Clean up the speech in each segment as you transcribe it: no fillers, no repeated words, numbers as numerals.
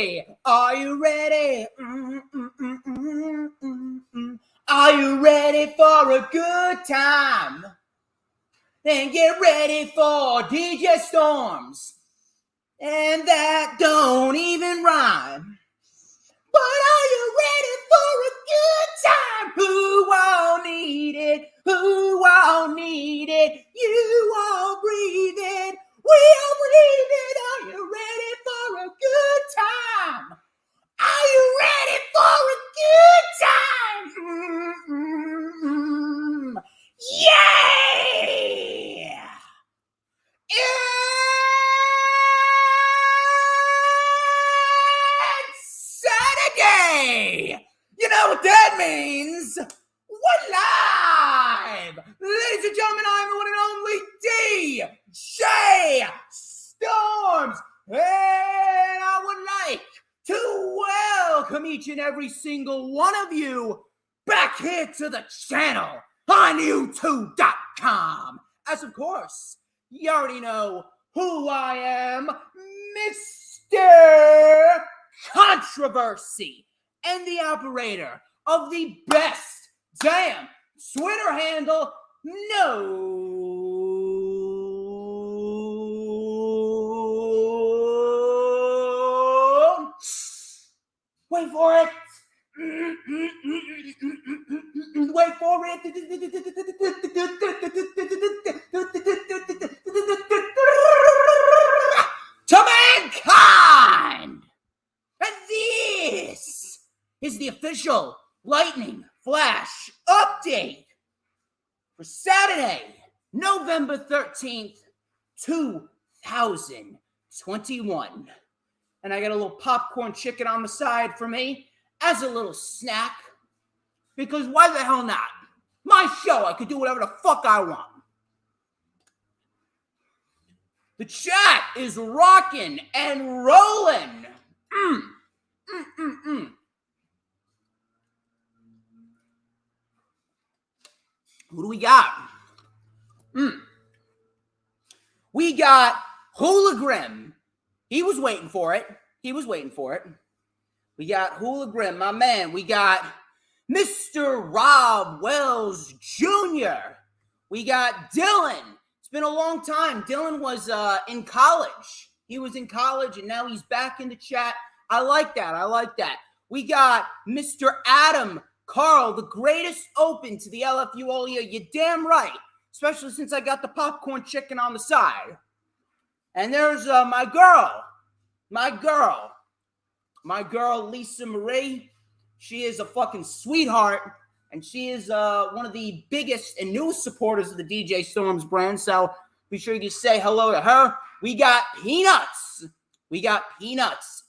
ready? Are you ready? Are you ready for a good time? Then get ready for DJ Storms. And that don't even rhyme. But are you ready for a good time? Who all need it? Who all need it? You all breathe it. We all breathe it. Are you ready for a good time? Are you ready for a good time? Mm-hmm. Yeah! It's Saturday! You know what that means? We're live! Ladies and gentlemen, I'm the one and only DJ Storms! And I would like to welcome each and every single one of you back here to the channel on YouTube.com. As of course, you already know who I am, Mr. Controversy, and the operator of the best damn Twitter handle known. Wait for it. Wait for it. To mankind. And this is the official Lightning Flash update for Saturday, November 13th, 2021. And I got a little popcorn chicken on the side for me as a little snack. Because why the hell not? My show, I could do whatever the fuck I want. The chat is rocking and rolling. Who do we got? We got Hoolagrim. He was waiting for it. We got Hoolagrim, my man. We got Mr. Rob Wells Jr. We got Dylan. It's been a long time. Dylan was in college. He was in college, and now he's back in the chat. I like that. We got Mr. Adam Carl, the greatest open to the LFU all year. You're damn right, especially since I got the popcorn chicken on the side. And there's my girl, Lisa Marie. She is a fucking sweetheart, and she is one of the biggest and newest supporters of the DJ Storms brand, so be sure you say hello to her. We got Peanuts.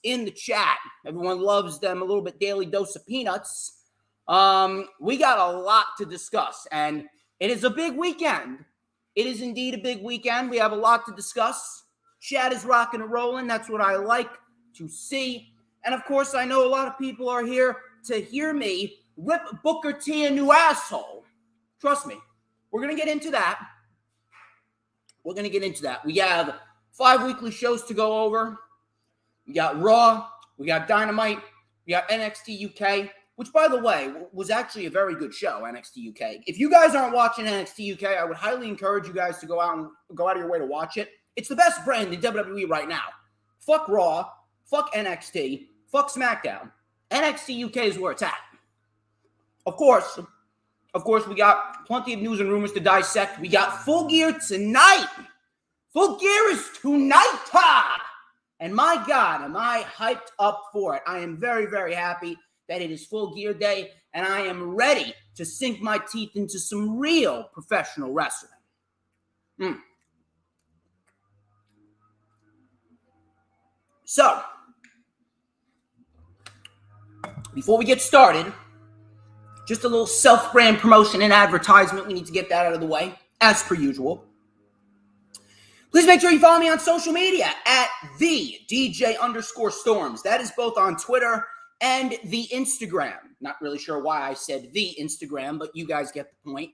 In the chat. Everyone loves them, a little bit daily dose of peanuts. We got a lot to discuss, and it is a big weekend. It is indeed a big weekend. We have a lot to discuss. Chat is rocking and rolling. That's what I like to see. And of course, I know a lot of people are here to hear me rip Booker T a new asshole. Trust me. We're going to get into that. We have 5 weekly shows to go over. We got Raw. We got Dynamite. We got NXT UK, which, by the way, was actually a very good show, NXT UK. If you guys aren't watching NXT UK, I would highly encourage you guys to go out of your way to watch it. It's the best brand in WWE right now. Fuck Raw. Fuck NXT. Fuck SmackDown. NXT UK is where it's at. Of course, we got plenty of news and rumors to dissect. We got Full Gear tonight. Full Gear is tonight. And my God, am I hyped up for it. I am very, very happy that it is Full Gear Day, and I am ready to sink my teeth into some real professional wrestling. So, before we get started, just a little self-brand promotion and advertisement. We need to get that out of the way, as per usual. Please make sure you follow me on social media at the DJ_Storms. That is both on Twitter and the Instagram. Not really sure why I said the Instagram, but you guys get the point.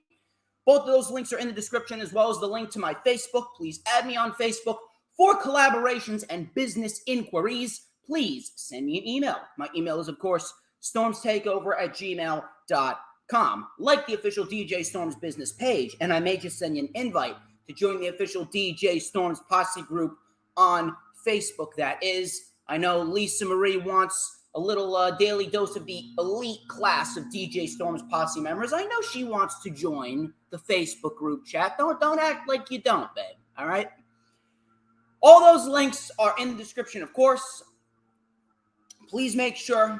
Both of those links are in the description, as well as the link to my Facebook. Please add me on Facebook for collaborations and business inquiries. please send me an email. My email is, of course, StormsTakeOver@gmail.com. Like the official DJ Storms business page, and I may just send you an invite to join the official DJ Storms Posse group on Facebook. That is, I know Lisa Marie wants a little daily dose of the elite class of DJ Storms Posse members. I know she wants to join the Facebook group chat. Don't act like you don't, babe. All right? All those links are in the description, of course. Please make sure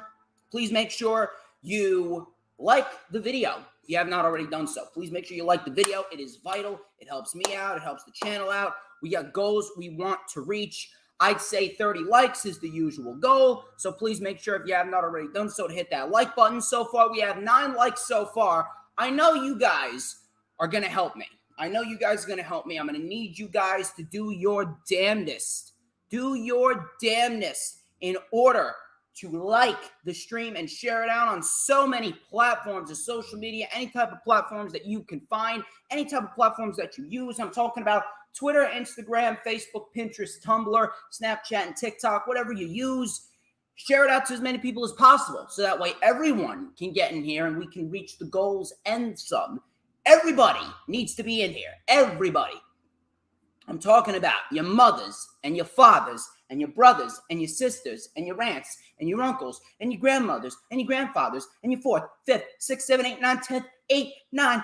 you like the video if you have not already done so. Please make sure you like the video. It is vital. It helps me out. It helps the channel out. We got goals we want to reach. I'd say 30 likes is the usual goal, so please make sure if you have not already done so to hit that like button. So far, we have 9 likes so far. I know you guys are going to help me. I'm going to need you guys to do your damnedest. Do your damnedest in order to like the stream and share it out on so many platforms of social media, any type of platforms that you can find, any type of platforms that you use. I'm talking about Twitter, Instagram, Facebook, Pinterest, Tumblr, Snapchat, and TikTok, whatever you use. Share it out to as many people as possible so that way everyone can get in here and we can reach the goals and some. Everybody needs to be in here. Everybody. I'm talking about your mothers and your fathers and your brothers and your sisters and your aunts and your uncles and your grandmothers and your grandfathers and your 4th, 5th, 6th, 7th, 8th, 9th, 10th, 8, 9,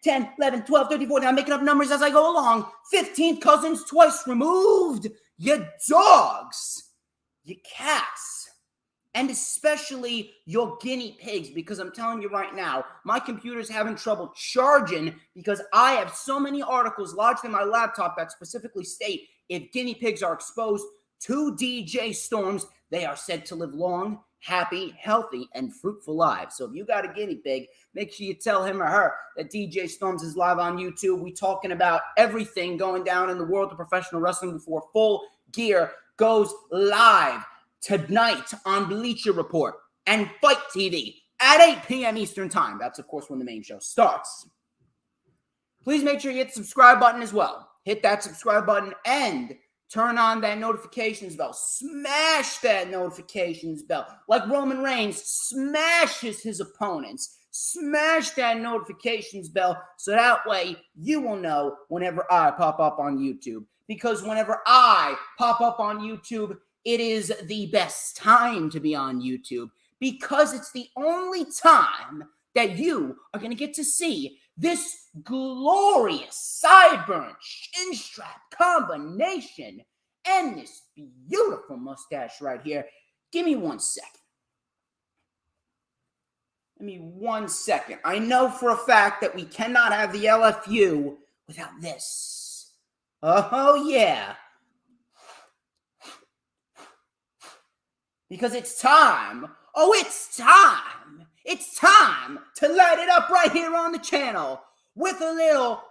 10, 11, 12, 13, 14. I'm making up numbers as I go along. 15 cousins twice removed. Your dogs, your cats, and especially your guinea pigs, because I'm telling you right now, my computer's having trouble charging because I have so many articles lodged in my laptop that specifically state if guinea pigs are exposed to DJ Storms, they are said to live long, happy, healthy, and fruitful lives. So if you got a guinea pig, make sure you tell him or her that DJ Storms is live on YouTube. We talking about everything going down in the world of professional wrestling before Full Gear goes live tonight on Bleacher Report and Fight TV at 8 p.m. Eastern Time. That's, of course, when the main show starts. Please make sure you hit the subscribe button as well. Hit that subscribe button and turn on that notifications bell. Smash that notifications bell. Like Roman Reigns smashes his opponents. Smash that notifications bell so that way you will know whenever I pop up on YouTube. Because whenever I pop up on YouTube, it is the best time to be on YouTube. Because it's the only time that you are going to get to see this glorious sideburn chin strap combination and this beautiful mustache right here. Give me 1 second. Give me 1 second. I know for a fact that we cannot have the LFU without this. Oh, yeah. Because it's time. Oh, it's time. It's time to light it up right here on the channel with a little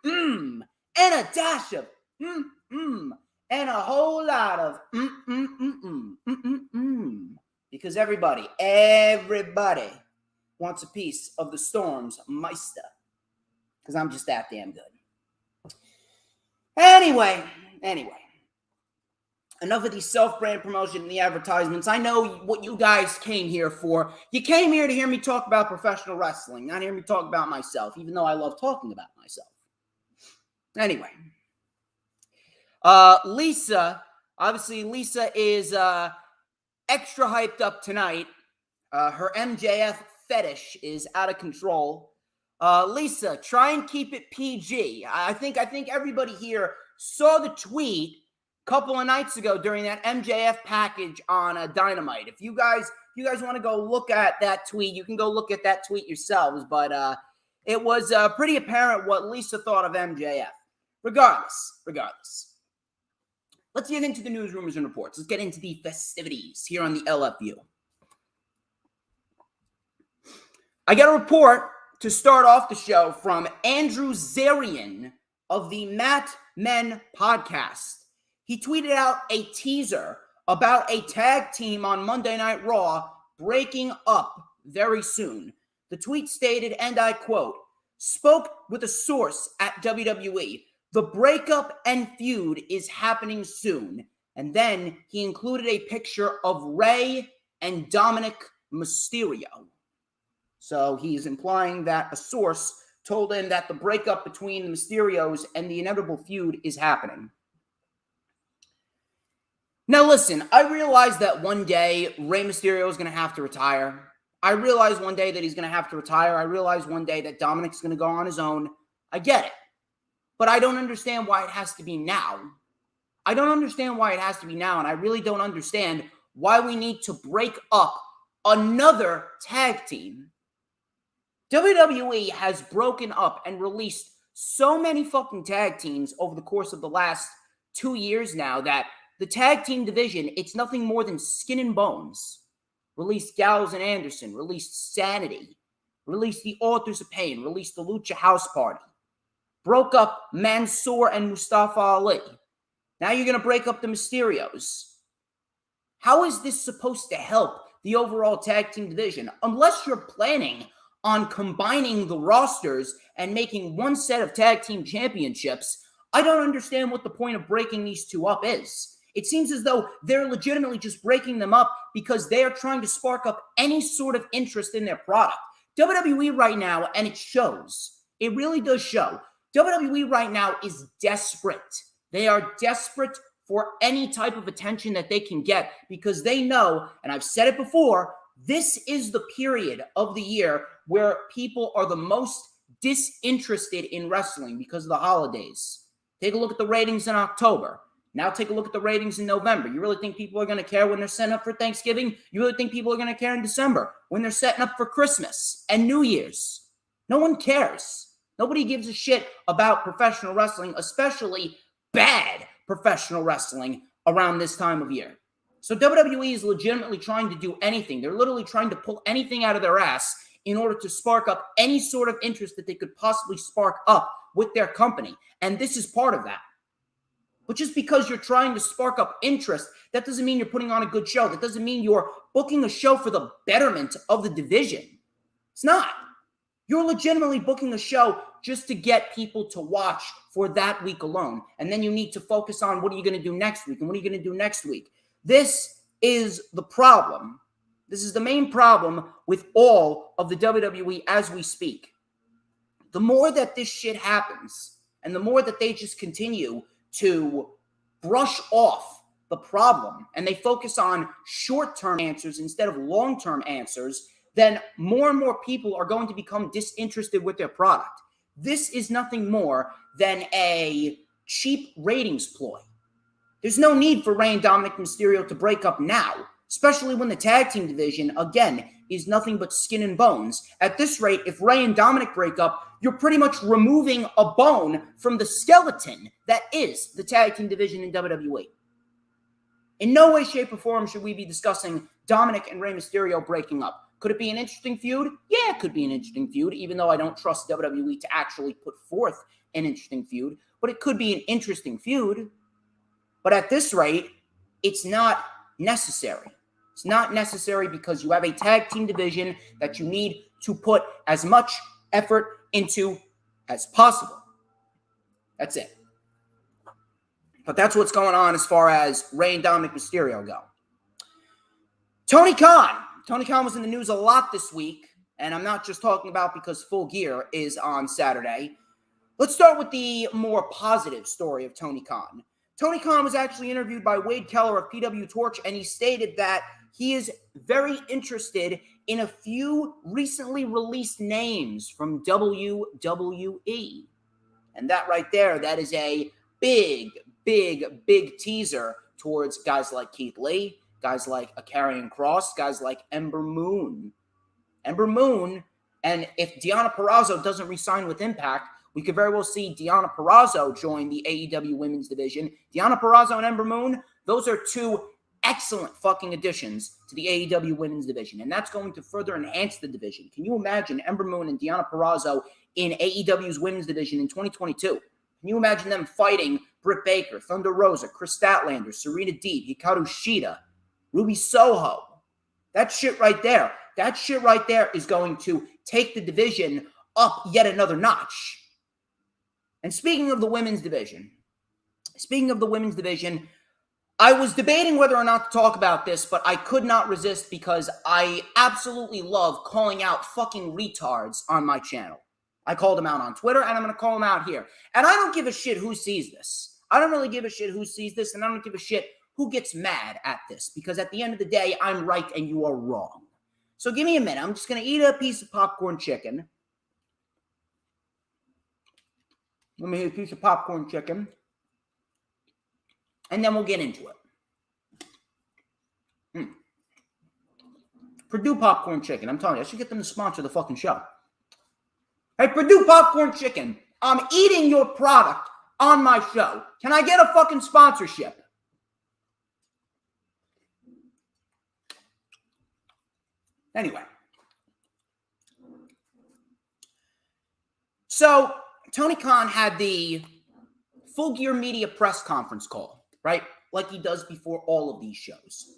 and a dash of and a whole lot of because everybody wants a piece of the Storms Meister because I'm just that damn good. Anyway. Enough of the self-brand promotion and the advertisements. I know what you guys came here for. You came here to hear me talk about professional wrestling, not hear me talk about myself, even though I love talking about myself. Anyway. Lisa is extra hyped up tonight. Her MJF fetish is out of control. Lisa, try and keep it PG. I think everybody here saw the tweet couple of nights ago during that MJF package on Dynamite. If you guys want to go look at that tweet, you can go look at that tweet yourselves. But it was pretty apparent what Lisa thought of MJF. Regardless, let's get into the news, rumors, and reports. Let's get into the festivities here on the LFU. I got a report to start off the show from Andrew Zarian of the Mat Men podcast. He tweeted out a teaser about a tag team on Monday Night Raw breaking up very soon. The tweet stated, and I quote, "Spoke with a source at WWE. The breakup and feud is happening soon. And then he included a picture of Rey and Dominic Mysterio. So he's implying that a source told him that the breakup between the Mysterios and the inevitable feud is happening. Now listen, I realize that one day Rey Mysterio is going to have to retire. I realize one day that he's going to have to retire. I realize one day that Dominic's going to go on his own. I get it. But I don't understand why it has to be now. I don't understand why it has to be now, and I really don't understand why we need to break up another tag team. WWE has broken up and released so many fucking tag teams over the course of the last 2 years now that the tag team division, it's nothing more than skin and bones. Released Gallows and Anderson, released Sanity, released the Authors of Pain, released the Lucha House Party, broke up Mansoor and Mustafa Ali. Now you're going to break up the Mysterios. How is this supposed to help the overall tag team division? Unless you're planning on combining the rosters and making one set of tag team championships, I don't understand what the point of breaking these two up is. It seems as though they're legitimately just breaking them up because they are trying to spark up any sort of interest in their product. WWE right now, and it shows, it really does show, WWE right now is desperate. They are desperate for any type of attention that they can get because they know, and I've said it before, this is the period of the year where people are the most disinterested in wrestling because of the holidays. Take a look at the ratings in October. Now take a look at the ratings in November. You really think people are going to care when they're setting up for Thanksgiving? You really think people are going to care in December when they're setting up for Christmas and New Year's? No one cares. Nobody gives a shit about professional wrestling, especially bad professional wrestling around this time of year. So WWE is legitimately trying to do anything. They're literally trying to pull anything out of their ass in order to spark up any sort of interest that they could possibly spark up with their company. And this is part of that. But just because you're trying to spark up interest, that doesn't mean you're putting on a good show. That doesn't mean you're booking a show for the betterment of the division. It's not. You're legitimately booking a show just to get people to watch for that week alone. And then you need to focus on what are you going to do next week and what are you going to do next week. This is the problem. This is the main problem with all of the WWE as we speak. The more that this shit happens and the more that they just continue to brush off the problem and they focus on short-term answers instead of long-term answers, then more and more people are going to become disinterested with their product. This is nothing more than a cheap ratings ploy. There's no need for Rey and Dominic Mysterio to break up now, especially when the tag team division, again, is nothing but skin and bones. At this rate, if Rey and Dominic break up, you're pretty much removing a bone from the skeleton that is the tag team division in WWE. In no way, shape, or form should we be discussing Dominic and Rey Mysterio breaking up. Could it be an interesting feud? Yeah, it could be an interesting feud, even though I don't trust WWE to actually put forth an interesting feud. But it could be an interesting feud. But at this rate, it's not necessary. It's not necessary because you have a tag team division that you need to put as much effort into as possible. That's it. But that's what's going on as far as Rey and Dominic Mysterio go. Tony Khan. Tony Khan was in the news a lot this week, and I'm not just talking about because Full Gear is on Saturday. Let's start with the more positive story of Tony Khan. Tony Khan was actually interviewed by Wade Keller of PW Torch, and he stated that he is very interested in a few recently released names from WWE. And that right there, that is a big teaser towards guys like Keith Lee, guys like Karrion Kross, guys like Ember Moon. Ember Moon, and if Deonna Purrazzo doesn't re-sign with Impact, we could very well see Deonna Purrazzo join the AEW women's division. Deonna Purrazzo and Ember Moon, those are two excellent fucking additions to the AEW women's division, and that's going to further enhance the division. Can you imagine Ember Moon and Deonna Purrazzo in AEW's women's division in 2022? Can you imagine them fighting Britt Baker, Thunder Rosa, Chris Statlander, Serena Deeb, Hikaru Shida, Ruby Soho? That shit right there is going to take the division up yet another notch. And speaking of the women's division, I was debating whether or not to talk about this, but I could not resist because I absolutely love calling out fucking retards on my channel. I called them out on Twitter, and I'm going to call them out here. And I don't give a shit who sees this. I don't really give a shit who sees this, and I don't give a shit who gets mad at this, because at the end of the day, I'm right and you are wrong. So give me a minute. I'm just going to eat a piece of popcorn chicken. Let me eat a piece of popcorn chicken. And then we'll get into it. Purdue Popcorn Chicken. I'm telling you, I should get them to sponsor the fucking show. Hey, Purdue Popcorn Chicken, I'm eating your product on my show. Can I get a fucking sponsorship? Anyway. So, Tony Khan had the Full Gear Media press conference call, right? Like he does before all of these shows.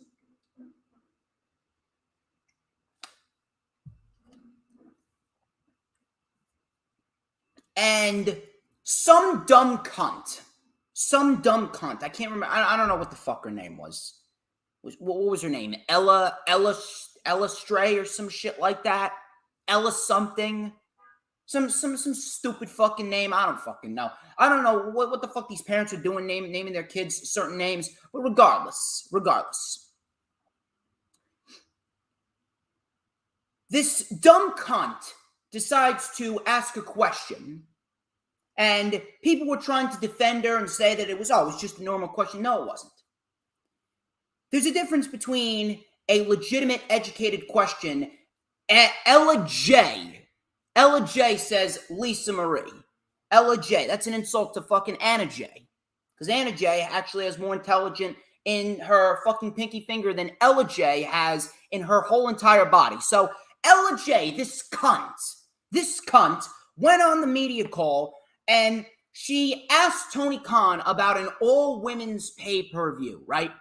And some dumb cunt, I can't remember, I don't know what the fuck her name was. What was her name? Ella Stray or some shit like that? Ella something? Some stupid fucking name. I don't fucking know. I don't know what the fuck these parents are doing, naming their kids certain names. But regardless. This dumb cunt decides to ask a question. And people were trying to defend her and say that it was just a normal question. No, it wasn't. There's a difference between a legitimate, educated question. Ella J says Lisa Marie. Ella J. That's an insult to fucking Anna J. Because Anna J actually has more intelligence in her fucking pinky finger than Ella J has in her whole entire body. So Ella J, this cunt went on the media call and she asked Tony Khan about an all-women's pay-per-view, right?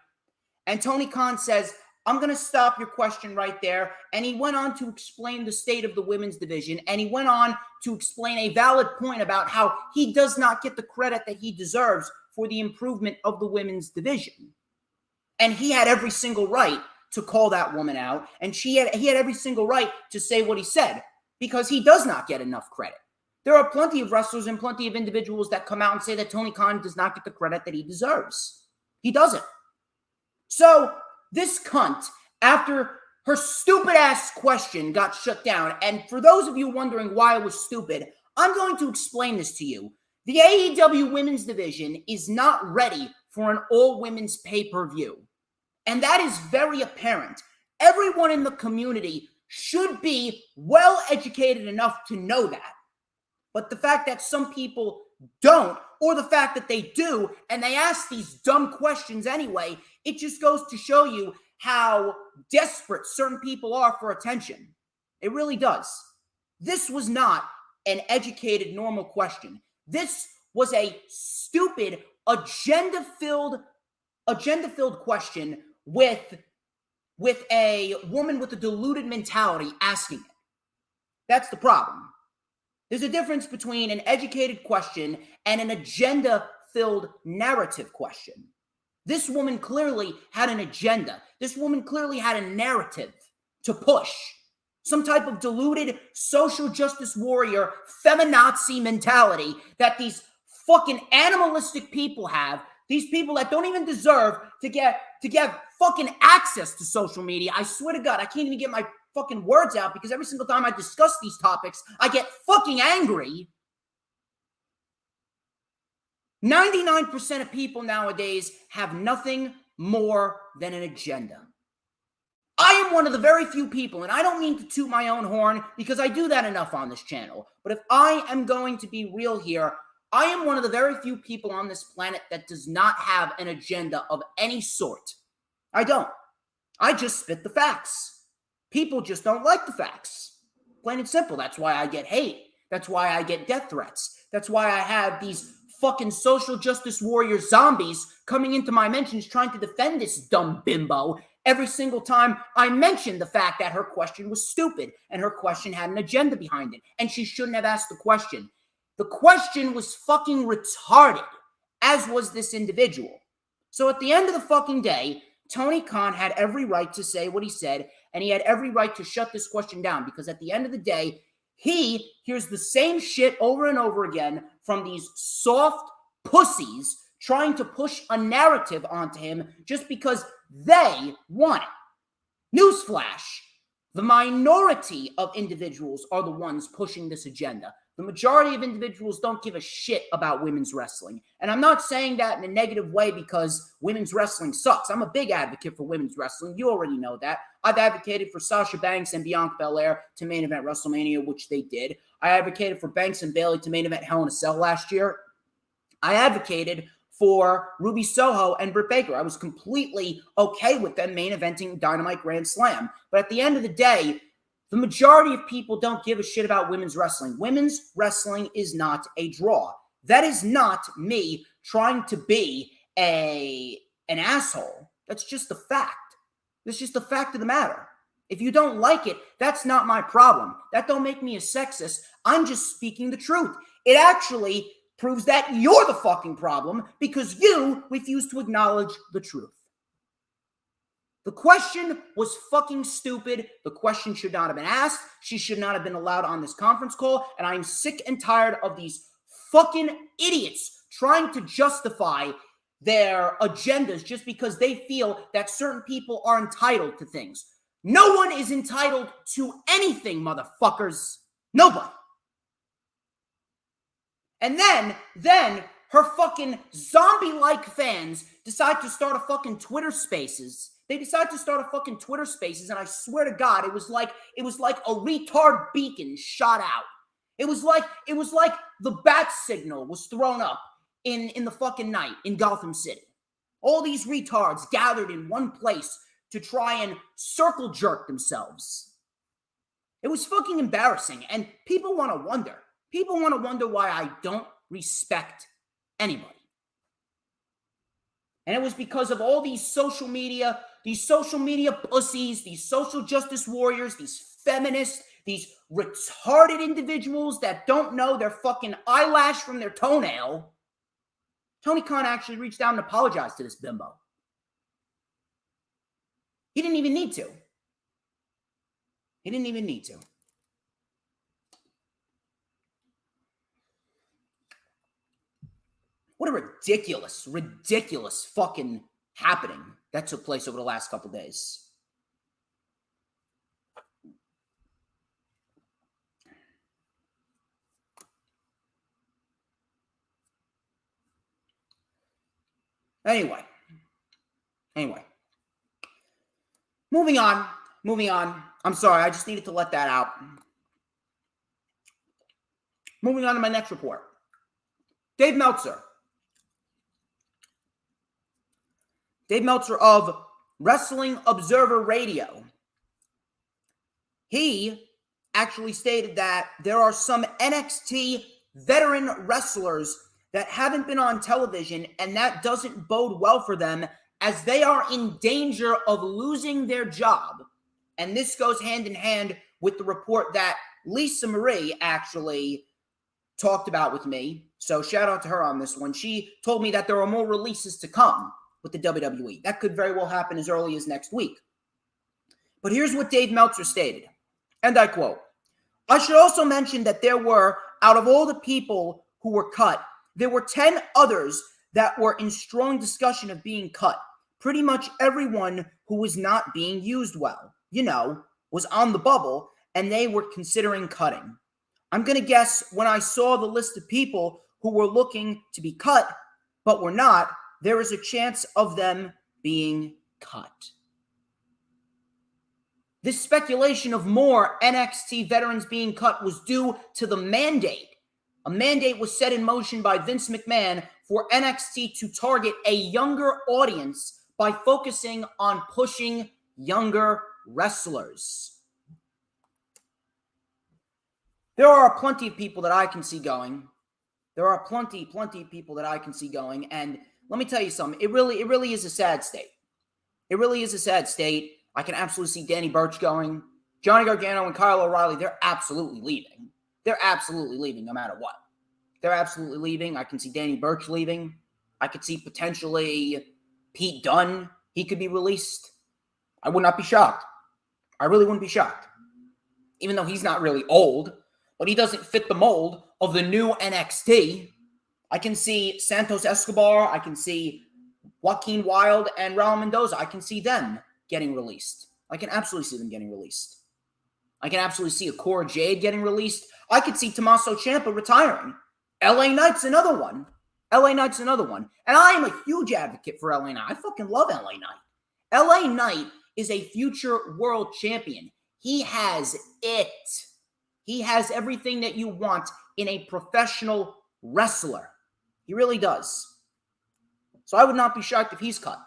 And Tony Khan says, I'm going to stop your question right there. And he went on to explain the state of the women's division. And he went on to explain a valid point about how he does not get the credit that he deserves for the improvement of the women's division. And he had every single right to call that woman out. And he had every single right to say what he said, because he does not get enough credit. There are plenty of wrestlers and plenty of individuals that come out and say that Tony Khan does not get the credit that he deserves. He doesn't. So this cunt, after her stupid-ass question got shut down, and for those of you wondering why it was stupid, I'm going to explain this to you. The AEW women's division is not ready for an all-women's pay-per-view. And that is very apparent. Everyone in the community should be well-educated enough to know that. But the fact that some people don't, or the fact that they do, and they ask these dumb questions anyway, it just goes to show you how desperate certain people are for attention. It really does. This was not an educated, normal question. This was a stupid, agenda-filled question with a woman with a deluded mentality asking it. That's the problem. There's a difference between an educated question and an agenda-filled narrative question. This woman clearly had an agenda. This woman clearly had a narrative to push. Some type of deluded social justice warrior feminazi mentality that these fucking animalistic people have. These people that don't even deserve to get fucking access to social media. I swear to God, I can't even get my fucking words out because every single time I discuss these topics, I get fucking angry. 99% of people nowadays have nothing more than an agenda. I am one of the very few people, and I don't mean to toot my own horn because I do that enough on this channel, but if I am going to be real here, I am one of the very few people on this planet that does not have an agenda of any sort. I don't. I just spit the facts. People just don't like the facts. Plain and simple. That's why I get hate. That's why I get death threats. That's why I have these fucking social justice warrior zombies coming into my mentions trying to defend this dumb bimbo every single time I mention the fact that her question was stupid and her question had an agenda behind it and she shouldn't have asked the question. The question was fucking retarded, as was this individual. So at the end of the fucking day, Tony Khan had every right to say what he said, and he had every right to shut this question down, because at the end of the day, he hears the same shit over and over again from these soft pussies trying to push a narrative onto him just because they want it. Newsflash. The minority of individuals are the ones pushing this agenda. The majority of individuals don't give a shit about women's wrestling. And I'm not saying that in a negative way because women's wrestling sucks. I'm a big advocate for women's wrestling. You already know that. I've advocated for Sasha Banks and Bianca Belair to main event WrestleMania, which they did. I advocated for Banks and Bayley to main event Hell in a Cell last year. I advocated for Ruby Soho and Britt Baker. I was completely okay with them main eventing Dynamite Grand Slam. But at the end of the day, the majority of people don't give a shit about women's wrestling. Women's wrestling is not a draw. That is not me trying to be an asshole. That's just the fact. That's just the fact of the matter. If you don't like it, that's not my problem. That don't make me a sexist. I'm just speaking the truth. It actually proves that you're the fucking problem because you refuse to acknowledge the truth. The question was fucking stupid. The question should not have been asked. She should not have been allowed on this conference call. And I'm sick and tired of these fucking idiots trying to justify their agendas just because they feel that certain people are entitled to things. No one is entitled to anything, motherfuckers. Nobody. And then her fucking zombie-like fans decide to start a fucking Twitter Spaces. They decide to start a fucking Twitter Spaces, and I swear to God, it was like a retard beacon shot out. It was like the bat signal was thrown up in the fucking night in Gotham City. All these retards gathered in one place to try and circle jerk themselves. It was fucking embarrassing, and people want to wonder. People want to wonder why I don't respect anybody. And it was because of all these social media pussies, these social justice warriors, these feminists, these retarded individuals that don't know their fucking eyelash from their toenail. Tony Khan actually reached out and apologized to this bimbo. He didn't even need to. He didn't even need to. What a ridiculous fucking happening that took place over the last couple days. Anyway. Moving on. I'm sorry, I just needed to let that out. Moving on to my next report. Dave Meltzer. Dave Meltzer of Wrestling Observer Radio. He actually stated that there are some NXT veteran wrestlers that haven't been on television, and that doesn't bode well for them as they are in danger of losing their job. And this goes hand in hand with the report that Lisa Marie actually talked about with me. So shout out to her on this one. She told me that there are more releases to come with the WWE. That could very well happen as early as next week. But here's what Dave Meltzer stated, and I quote, "I should also mention that there were, out of all the people who were cut, there were 10 others that were in strong discussion of being cut. Pretty much everyone who was not being used well, was on the bubble, and they were considering cutting. I'm going to guess when I saw the list of people who were looking to be cut, but were not, there is a chance of them being cut." This speculation of more NXT veterans being cut was due to the mandate. A mandate was set in motion by Vince McMahon for NXT to target a younger audience by focusing on pushing younger wrestlers. There are plenty of people that I can see going. And let me tell you something. It really is a sad state. I can absolutely see Danny Burch going. Johnny Gargano and Kyle O'Reilly, they're absolutely leaving. No matter what. They're absolutely leaving. I can see Danny Burch leaving. I could see potentially Pete Dunne, he could be released. I would not be shocked. I really wouldn't be shocked. Even though he's not really old, but he doesn't fit the mold of the new NXT. I can see Santos Escobar. I can see Joaquin Wilde and Raul Mendoza. I can see them getting released. I can absolutely see them getting released. I can absolutely see Cora Jade getting released. I could see Tommaso Ciampa retiring. LA Knight's another one. LA Knight's another one. And I am a huge advocate for LA Knight. I fucking love LA Knight. LA Knight is a future world champion. He has it. He has everything that you want in a professional wrestler. He really does. So I would not be shocked if he's cut.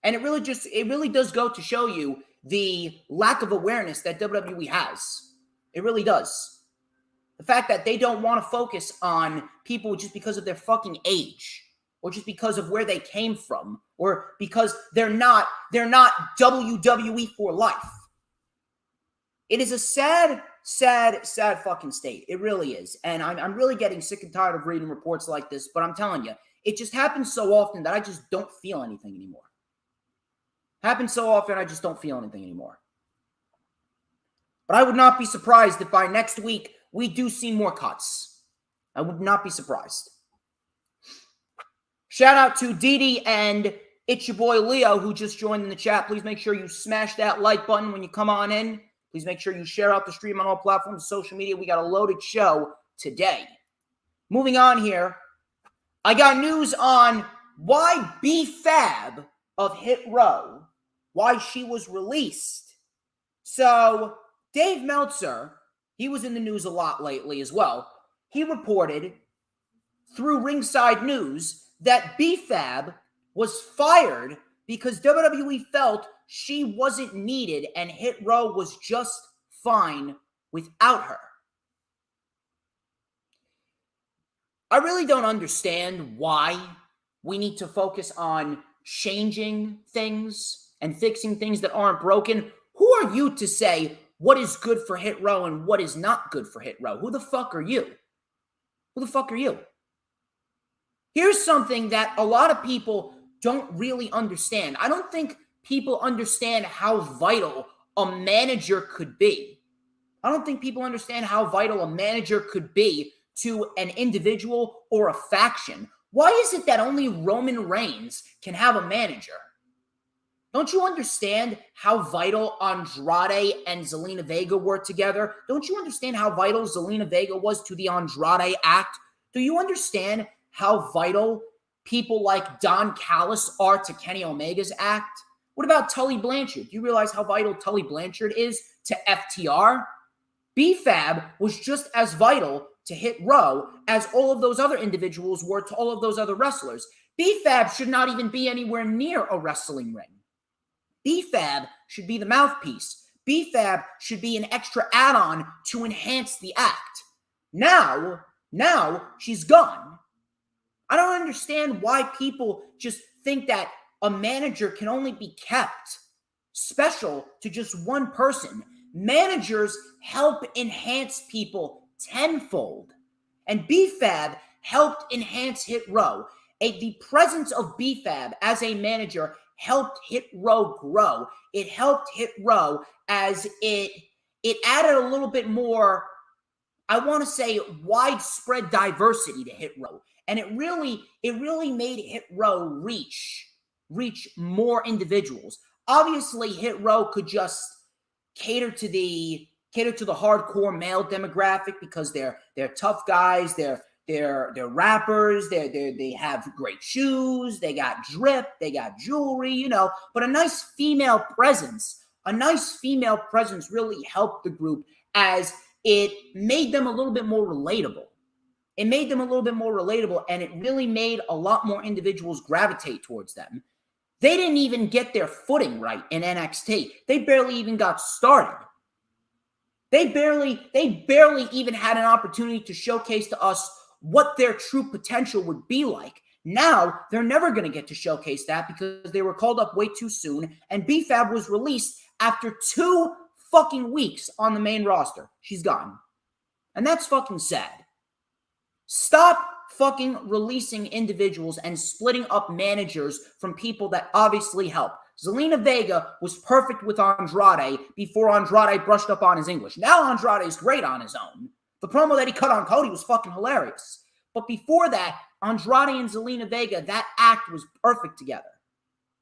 And it really does go to show you the lack of awareness that WWE has. It really does. The fact that they don't want to focus on people just because of their fucking age, or just because of where they came from, or because they're not WWE for life. It is a sad fucking state. It really is. And I'm really getting sick and tired of reading reports like this, but I'm telling you, it just happens so often that I just don't feel anything anymore. Happens so often, I just don't feel anything anymore. But I would not be surprised if by next week we do see more cuts. I would not be surprised. Shout out to Didi and it's your boy Leo who just joined in the chat. Please make sure you smash that like button when you come on in. Please make sure you share out the stream on all platforms, social media. We got a loaded show today. Moving on here, I got news on why B-Fab of Hit Row, why she was released. So Dave Meltzer, he was in the news a lot lately as well. He reported through Ringside News that B-Fab was fired because WWE felt she wasn't needed and Hit Row was just fine without her. I really don't understand why we need to focus on changing things and fixing things that aren't broken. Who are you to say what is good for Hit Row and what is not good for Hit Row? Who the fuck are you? Who the fuck are you? Here's something that a lot of people don't really understand. I don't think people understand how vital a manager could be. I don't think people understand how vital a manager could be to an individual or a faction. Why is it that only Roman Reigns can have a manager? Don't you understand how vital Andrade and Zelina Vega were together? Don't you understand how vital Zelina Vega was to the Andrade act? Do you understand how vital people like Don Callis are to Kenny Omega's act? What about Tully Blanchard? Do you realize how vital Tully Blanchard is to FTR? B-Fab was just as vital to Hit Row as all of those other individuals were to all of those other wrestlers. B-Fab should not even be anywhere near a wrestling ring. B-Fab should be the mouthpiece. B-Fab should be an extra add-on to enhance the act. Now she's gone. I don't understand why people just think that a manager can only be kept special to just one person. Managers help enhance people tenfold. And B-Fab helped enhance Hit Row. The presence of B-Fab as a manager helped Hit Row grow. It helped Hit Row as it added a little bit more, I want to say, widespread diversity to Hit Row. And it really made Hit Row reach more individuals. Obviously, Hit Row could just cater to the hardcore male demographic because they're tough guys, they're rappers, they have great shoes, they got drip, they got jewelry, but a nice female presence really helped the group as it made them a little bit more relatable. And it really made a lot more individuals gravitate towards them. They didn't even get their footing right in NXT. They barely even got started. They barely even had an opportunity to showcase to us what their true potential would be like. Now, they're never going to get to showcase that because they were called up way too soon, and B-Fab was released after 2 fucking weeks on the main roster. She's gone. And that's fucking sad. Stop fucking releasing individuals and splitting up managers from people that obviously help. Zelina Vega was perfect with Andrade before Andrade brushed up on his English. Now Andrade is great on his own. The promo that he cut on Cody was fucking hilarious. But before that, Andrade and Zelina Vega, that act was perfect together.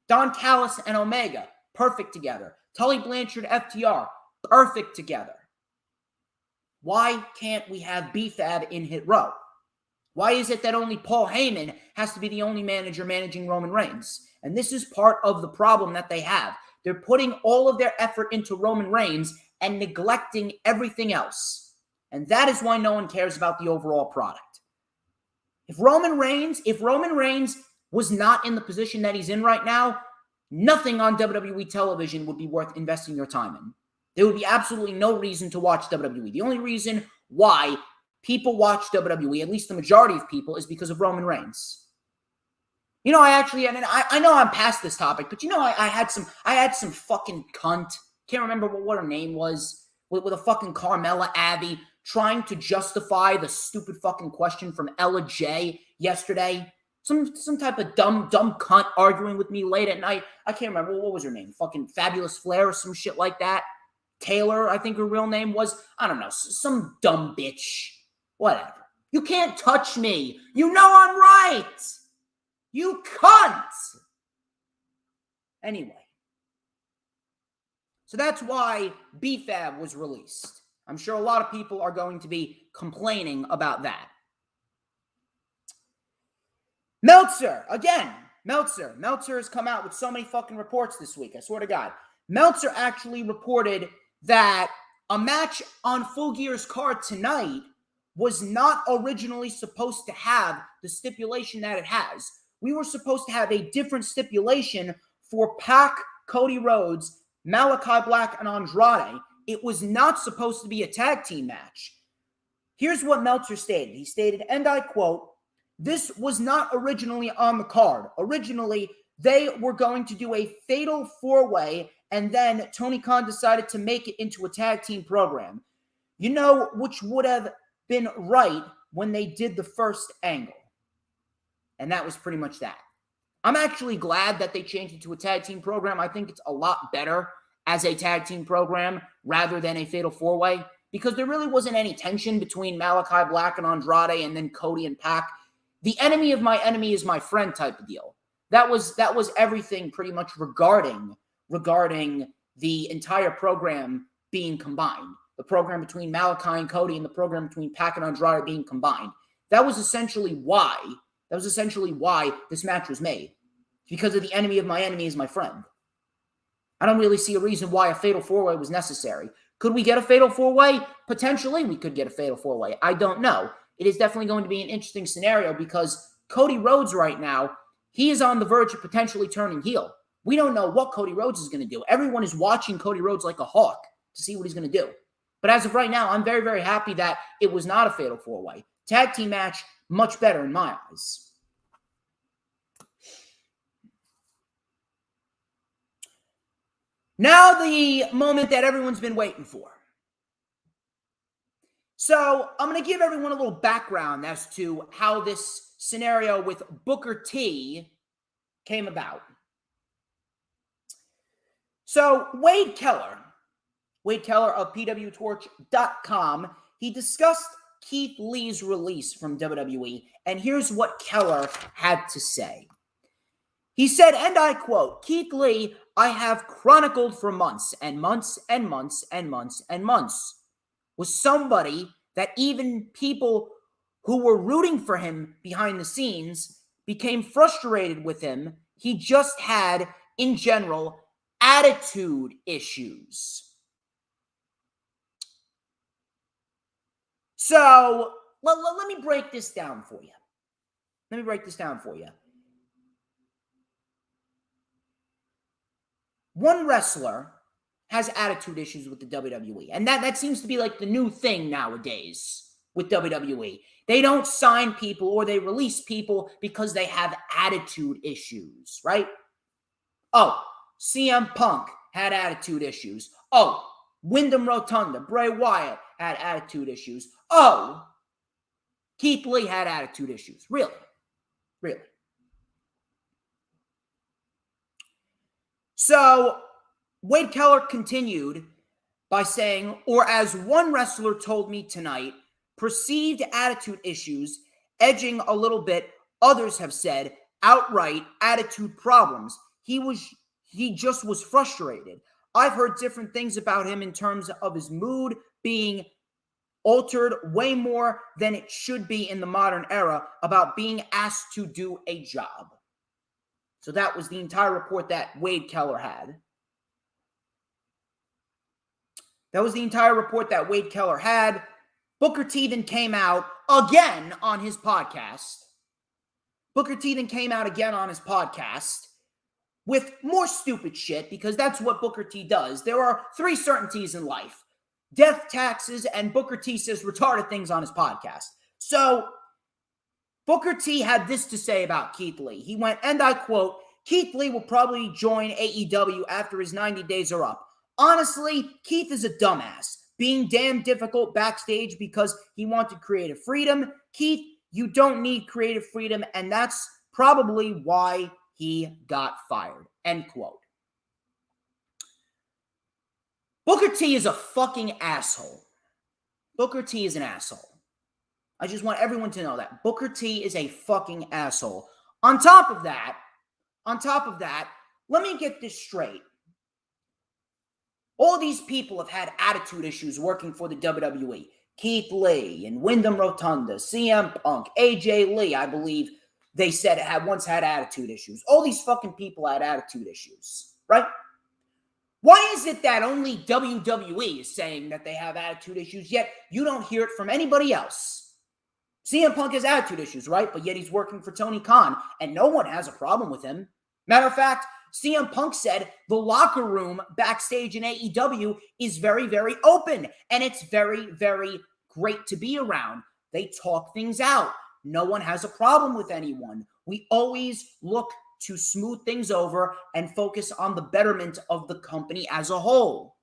Don Callis and Omega, perfect together. Tully Blanchard, FTR, perfect together. Why can't we have B-Fab in Hit Row? Why is it that only Paul Heyman has to be the only manager managing Roman Reigns? And this is part of the problem that they have. They're putting all of their effort into Roman Reigns and neglecting everything else. And that is why no one cares about the overall product. If Roman Reigns was not in the position that he's in right now, nothing on WWE television would be worth investing your time in. There would be absolutely no reason to watch WWE. The only reason why people watch WWE, at least the majority of people, is because of Roman Reigns. You know, I know I'm past this topic, but you know, I had some fucking cunt. Can't remember what her name was, with a fucking Carmella Abby trying to justify the stupid fucking question from Ella J yesterday. Some type of dumb cunt arguing with me late at night. I can't remember. What was her name? Fucking Fabulous Flair or some shit like that. Taylor, I think her real name was. I don't know. Some dumb bitch. Whatever. You can't touch me. You know I'm right. You cunt. Anyway. So that's why B-Fab was released. I'm sure a lot of people are going to be complaining about that. Meltzer, again, Meltzer has come out with so many fucking reports this week, I swear to God. Meltzer actually reported that a match on Full Gear's card tonight was not originally supposed to have the stipulation that it has. We were supposed to have a different stipulation for Pac, Cody Rhodes, Malachi Black, and Andrade. It was not supposed to be a tag team match. Here's what Meltzer stated. He stated, and I quote, "This was not originally on the card. Originally, they were going to do a fatal four-way, and then Tony Khan decided to make it into a tag team program. You know, which would have been right when they did the first angle." And that was pretty much that. I'm actually glad that they changed it to a tag team program. I think it's a lot better as a tag team program rather than a fatal four-way, because there really wasn't any tension between Malachi Black and Andrade and then Cody and Pac. The enemy of my enemy is my friend type of deal. That was everything pretty much regarding the entire program being combined. The program between Malachi and Cody and the program between Pac and Andrade being combined. That was essentially why this match was made. Because of the enemy of my enemy is my friend. I don't really see a reason why a fatal four-way was necessary. Could we get a fatal four-way? Potentially, we could get a fatal four-way. I don't know. It is definitely going to be an interesting scenario because Cody Rhodes right now, he is on the verge of potentially turning heel. We don't know what Cody Rhodes is going to do. Everyone is watching Cody Rhodes like a hawk to see what he's going to do. But as of right now, I'm very, very happy that it was not a fatal four-way. Tag team match, much better in my eyes. Now the moment that everyone's been waiting for. So I'm going to give everyone a little background as to how this scenario with Booker T came about. So Wade Keller of PWTorch.com, he discussed Keith Lee's release from WWE, and here's what Keller had to say. He said, and I quote, "Keith Lee, I have chronicled for months and months and months and months and months, was somebody that even people who were rooting for him behind the scenes became frustrated with him. He just had, in general, attitude issues." So, let me break this down for you. One wrestler has attitude issues with the WWE. And that seems to be like the new thing nowadays with WWE. They don't sign people or they release people because they have attitude issues, right? Oh, CM Punk had attitude issues. Oh, Wyndham Rotunda, Bray Wyatt had attitude issues. Oh, Keith Lee had attitude issues. Really. Really. So Wade Keller continued by saying, or as one wrestler told me tonight, perceived attitude issues, edging a little bit, others have said outright attitude problems. He just was frustrated. I've heard different things about him in terms of his mood being altered way more than it should be in the modern era about being asked to do a job. So that was the entire report that Wade Keller had. That was the entire report that Wade Keller had. Booker T then came out again on his podcast. With more stupid shit, because that's what Booker T does. There are three certainties in life: death, taxes, and Booker T says retarded things on his podcast. So Booker T had this to say about Keith Lee. He went, and I quote, Keith Lee will probably join AEW after his 90 days are up. Honestly, Keith is a dumbass, being damn difficult backstage because he wanted creative freedom. Keith, you don't need creative freedom, and that's probably why he got fired. End quote. Booker T is a fucking asshole. Booker T is an asshole. I just want everyone to know that. Booker T is a fucking asshole. On top of that, let me get this straight. All these people have had attitude issues working for the WWE. Keith Lee and Wyndham Rotunda, CM Punk, AJ Lee, I believe they said once had attitude issues. All these fucking people had attitude issues, right? Why is it that only WWE is saying that they have attitude issues, yet you don't hear it from anybody else? CM Punk has attitude issues, right? But yet he's working for Tony Khan, and no one has a problem with him. Matter of fact, CM Punk said the locker room backstage in AEW is very, very open, and it's very, very great to be around. They talk things out. No one has a problem with anyone. We always look to smooth things over and focus on the betterment of the company as a whole.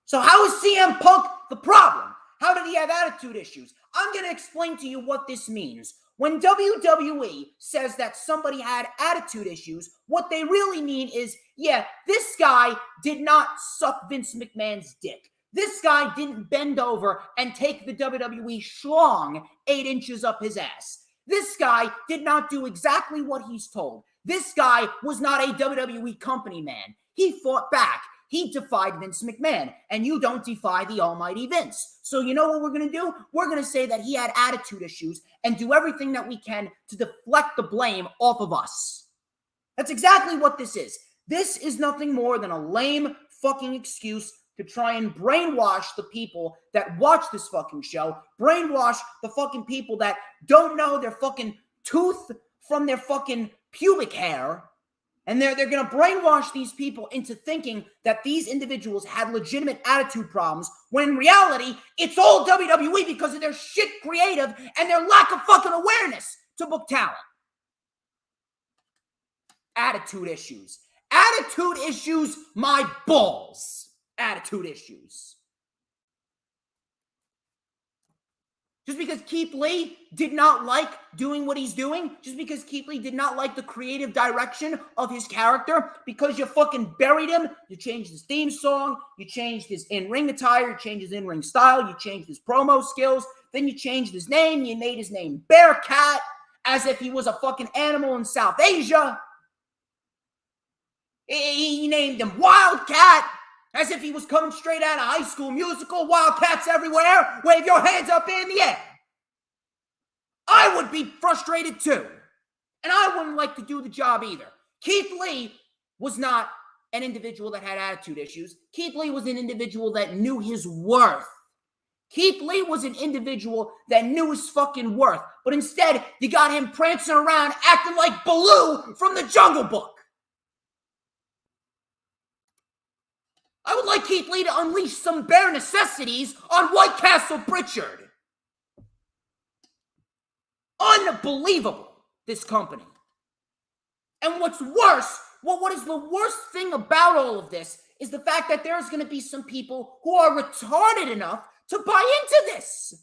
So how is CM Punk the problem? How did he have attitude issues? I'm going to explain to you what this means. When WWE says that somebody had attitude issues, what they really mean is, yeah, this guy did not suck Vince McMahon's dick. This guy didn't bend over and take the WWE schlong 8 inches up his ass. This guy did not do exactly what he's told. This guy was not a WWE company man. He fought back. He defied Vince McMahon, and you don't defy the almighty Vince. So you know what we're going to do? We're going to say that he had attitude issues and do everything that we can to deflect the blame off of us. That's exactly what this is. This is nothing more than a lame fucking excuse to try and brainwash the people that watch this fucking show, brainwash the fucking people that don't know their fucking tooth from their fucking pubic hair, and they're going to brainwash these people into thinking that these individuals had legitimate attitude problems, when in reality, it's all WWE because of their shit creative and their lack of fucking awareness to book talent. Attitude issues. Attitude issues, my balls. Attitude issues. Just because Keith Lee did not like doing what he's doing, just because Keith Lee did not like the creative direction of his character, because you fucking buried him, you changed his theme song, you changed his in-ring attire, you changed his in-ring style, you changed his promo skills, then you changed his name, you made his name Bearcat, as if he was a fucking animal in South Asia. He named him Wildcat, as if he was coming straight out of High School Musical. Wildcats everywhere, wave your hands up in the air. I would be frustrated too. And I wouldn't like to do the job either. Keith Lee was not an individual that had attitude issues. Keith Lee was an individual that knew his worth. Keith Lee was an individual that knew his fucking worth. But instead, you got him prancing around acting like Baloo from the Jungle Book. I would like Keith Lee to unleash some bare necessities on White Castle Pritchard. Unbelievable, this company. And what's worse, what is the worst thing about all of this is the fact that there's going to be some people who are retarded enough to buy into this.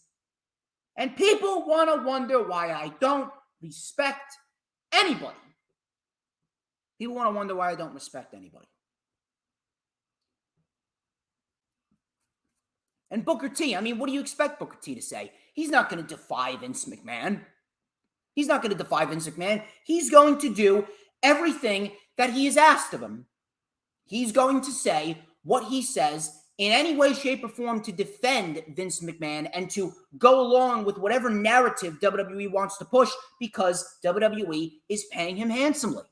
And people want to wonder why I don't respect anybody. People want to wonder why I don't respect anybody. And Booker T, I mean, what do you expect Booker T to say? He's not going to defy Vince McMahon. He's not going to defy Vince McMahon. He's going to do everything that he is asked of him. He's going to say what he says in any way, shape, or form to defend Vince McMahon and to go along with whatever narrative WWE wants to push because WWE is paying him handsomely.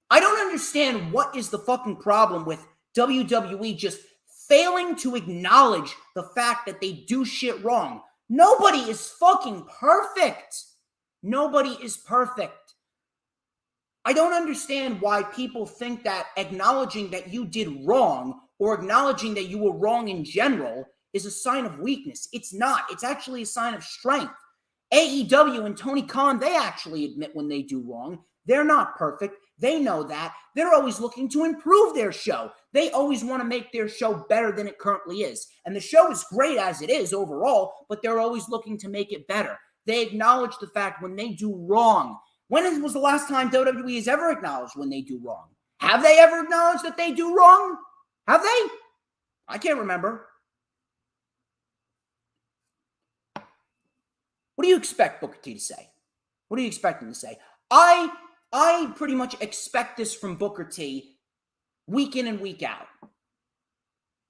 I don't understand what is the fucking problem with WWE just failing to acknowledge the fact that they do shit wrong. Nobody is fucking perfect. Nobody is perfect. I don't understand why people think that acknowledging that you did wrong or acknowledging that you were wrong in general is a sign of weakness. It's not. It's actually a sign of strength. AEW and Tony Khan, they actually admit when they do wrong. They're not perfect. They know that. They're always looking to improve their show. They always want to make their show better than it currently is. And the show is great as it is overall, but they're always looking to make it better. They acknowledge the fact when they do wrong. When was the last time WWE has ever acknowledged when they do wrong? Have they ever acknowledged that they do wrong? Have they? I can't remember. What do you expect Booker T to say? What do you expect him to say? I pretty much expect this from Booker T week in and week out.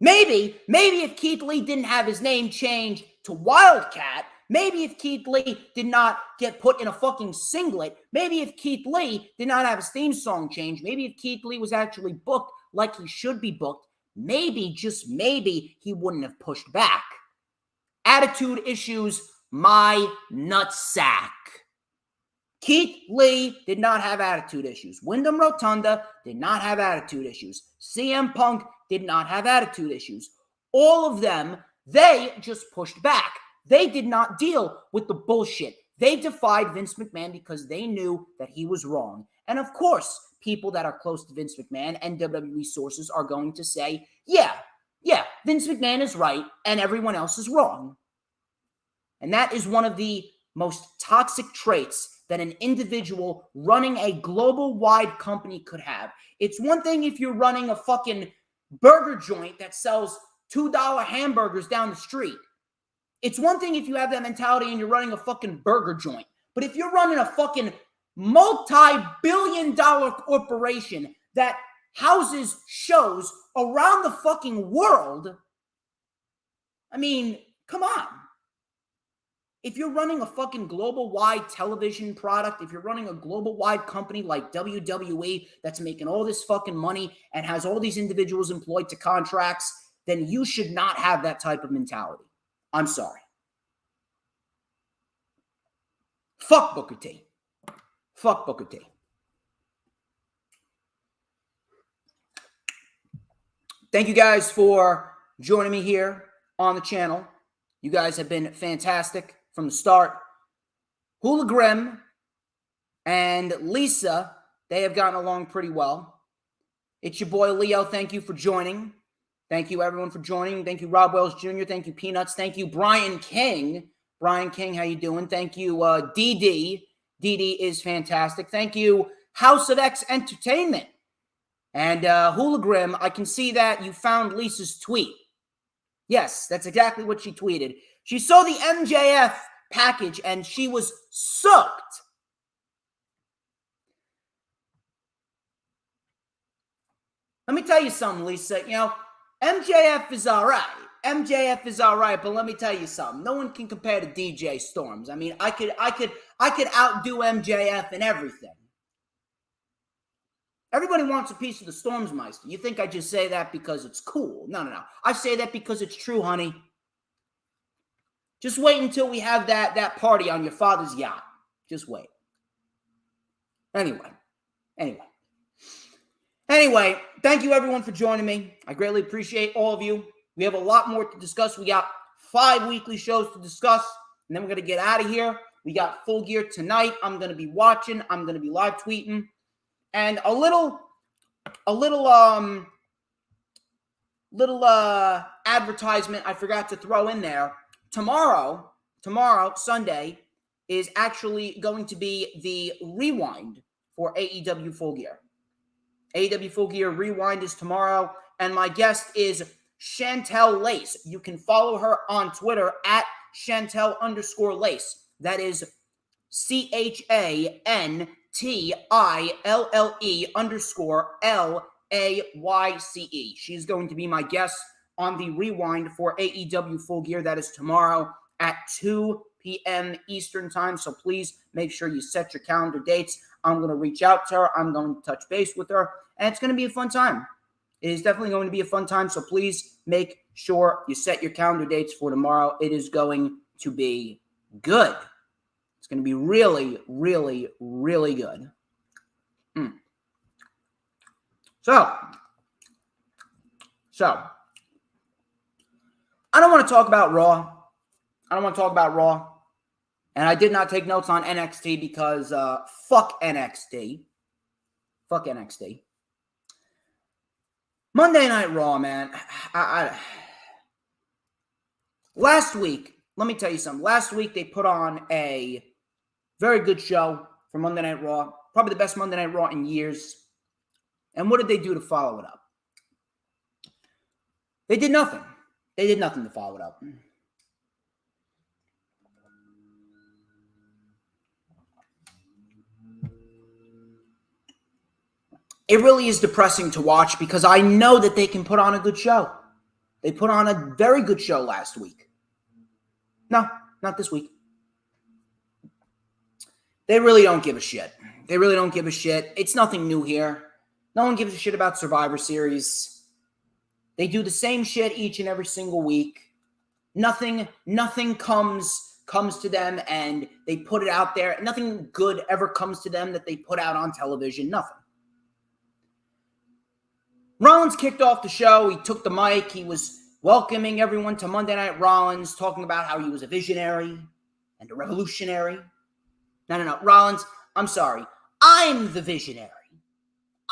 Maybe if Keith Lee didn't have his name changed to Wildcat, maybe if Keith Lee did not get put in a fucking singlet, maybe if Keith Lee did not have his theme song changed, maybe if Keith Lee was actually booked like he should be booked, maybe, just maybe, he wouldn't have pushed back. Attitude issues, my nutsack. Keith Lee did not have attitude issues. Wyndham Rotunda did not have attitude issues. CM Punk did not have attitude issues. All of them, they just pushed back. They did not deal with the bullshit. They defied Vince McMahon because they knew that he was wrong. And of course, people that are close to Vince McMahon and WWE sources are going to say, yeah, Vince McMahon is right and everyone else is wrong. And that is one of the most toxic traits that an individual running a global-wide company could have. It's one thing if you're running a fucking burger joint that sells $2 hamburgers down the street. It's one thing if you have that mentality and you're running a fucking burger joint. But if you're running a fucking multi-billion-dollar corporation that houses shows around the fucking world, I mean, come on. If you're running a fucking global-wide television product, if you're running a global-wide company like WWE that's making all this fucking money and has all these individuals employed to contracts, then you should not have that type of mentality. I'm sorry. Fuck Booker T. Fuck Booker T. Thank you guys for joining me here on the channel. You guys have been fantastic from the start. Hula Grim and Lisa, they have gotten along pretty well. It's your boy Leo. Thank you for joining. Thank you, everyone, for joining. Thank you, Rob Wells Jr. Thank you, Peanuts. Thank you, Brian King. Brian King, how you doing? Thank you, DD. DD is fantastic. Thank you, House of X Entertainment. And Hula Grim, I can see that you found Lisa's tweet. Yes, that's exactly what she tweeted. She saw the MJF package and she was sucked. Let me tell you something, Lisa. You know, MJF is all right. MJF is all right, but let me tell you something. No one can compare to DJ Storms. I mean, I could outdo MJF in everything. Everybody wants a piece of the Stormsmeister. You think I just say that because it's cool? No. I say that because it's true, honey. Just wait until we have that party on your father's yacht. Just wait. Anyway, thank you everyone for joining me. I greatly appreciate all of you. We have a lot more to discuss. We got 5 weekly shows to discuss, and then we're going to get out of here. We got Full Gear tonight. I'm going to be watching. I'm going to be live tweeting. And a little advertisement I forgot to throw in there. tomorrow, Sunday, is actually going to be the rewind for AEW Full Gear. AEW Full Gear Rewind is tomorrow, and my guest is Chantel Lace. You can follow her on Twitter at Chantel_Lace. That is CHANTILLE_LAYCE. She's going to be my guest on the rewind for AEW Full Gear. That is tomorrow at 2 p.m. Eastern Time. So please make sure you set your calendar dates. I'm going to reach out to her. I'm going to touch base with her. And it's going to be a fun time. It is definitely going to be a fun time. So please make sure you set your calendar dates for tomorrow. It is going to be good. It's going to be really, really, really good. So, I don't want to talk about Raw. And I did not take notes on NXT because fuck NXT. Fuck NXT. Monday Night Raw, man. Last week, let me tell you something. Last week, they put on a very good show for Monday Night Raw. Probably the best Monday Night Raw in years. And what did they do to follow it up? They did nothing. They did nothing to follow it up. It really is depressing to watch because I know that they can put on a good show. They put on a very good show last week. No, not this week. They really don't give a shit. They really don't give a shit. It's nothing new here. No one gives a shit about Survivor Series. They do the same shit each and every single week. Nothing comes to them and they put it out there. Nothing good ever comes to them that they put out on television. Nothing. Rollins kicked off the show. He took the mic. He was welcoming everyone to Monday Night Rollins, talking about how he was a visionary and a revolutionary. No. Rollins, I'm sorry. I'm the visionary.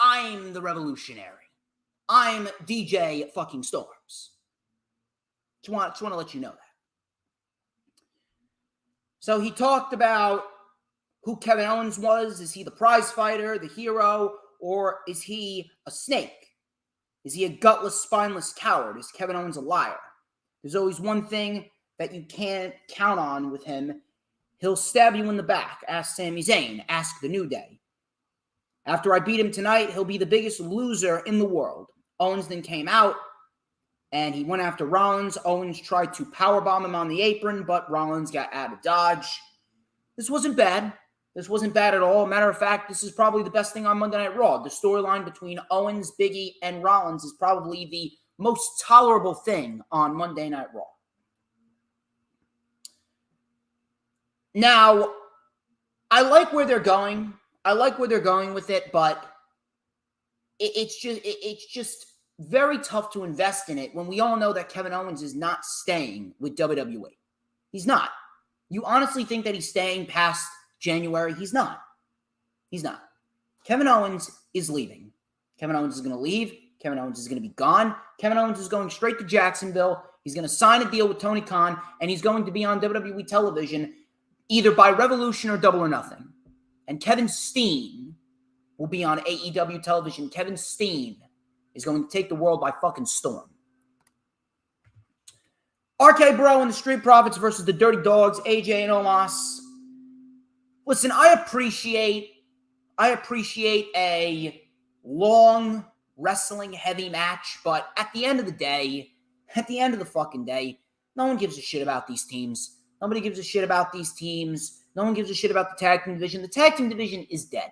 I'm the revolutionary. I'm DJ fucking Storms. Just want to let you know that. So he talked about who Kevin Owens was. Is he the prize fighter, the hero, or is he a snake? Is he a gutless, spineless coward? Is Kevin Owens a liar? There's always one thing that you can't count on with him. He'll stab you in the back. Ask Sami Zayn. Ask The New Day. After I beat him tonight, he'll be the biggest loser in the world. Owens then came out, and he went after Rollins. Owens tried to powerbomb him on the apron, but Rollins got out of dodge. This wasn't bad. This wasn't bad at all. Matter of fact, this is probably the best thing on Monday Night Raw. The storyline between Owens, Biggie, and Rollins is probably the most tolerable thing on Monday Night Raw. Now, I like where they're going. I like where they're going with it, but it's just very tough to invest in it when we all know that Kevin Owens is not staying with WWE. He's not. You honestly think that he's staying past January? He's not. He's not. Kevin Owens is leaving. Kevin Owens is going to leave. Kevin Owens is going to be gone. Kevin Owens is going straight to Jacksonville. He's going to sign a deal with Tony Khan, and he's going to be on WWE television either by Revolution or Double or Nothing. And Kevin Steen will be on AEW television. Kevin Steen is going to take the world by fucking storm. RK Bro and the Street Profits versus the Dirty Dogs, AJ and Omos. Listen, I appreciate a long wrestling heavy match, but at the end of the fucking day, no one gives a shit about these teams. Nobody gives a shit about these teams. No one gives a shit about the tag team division. The tag team division is dead.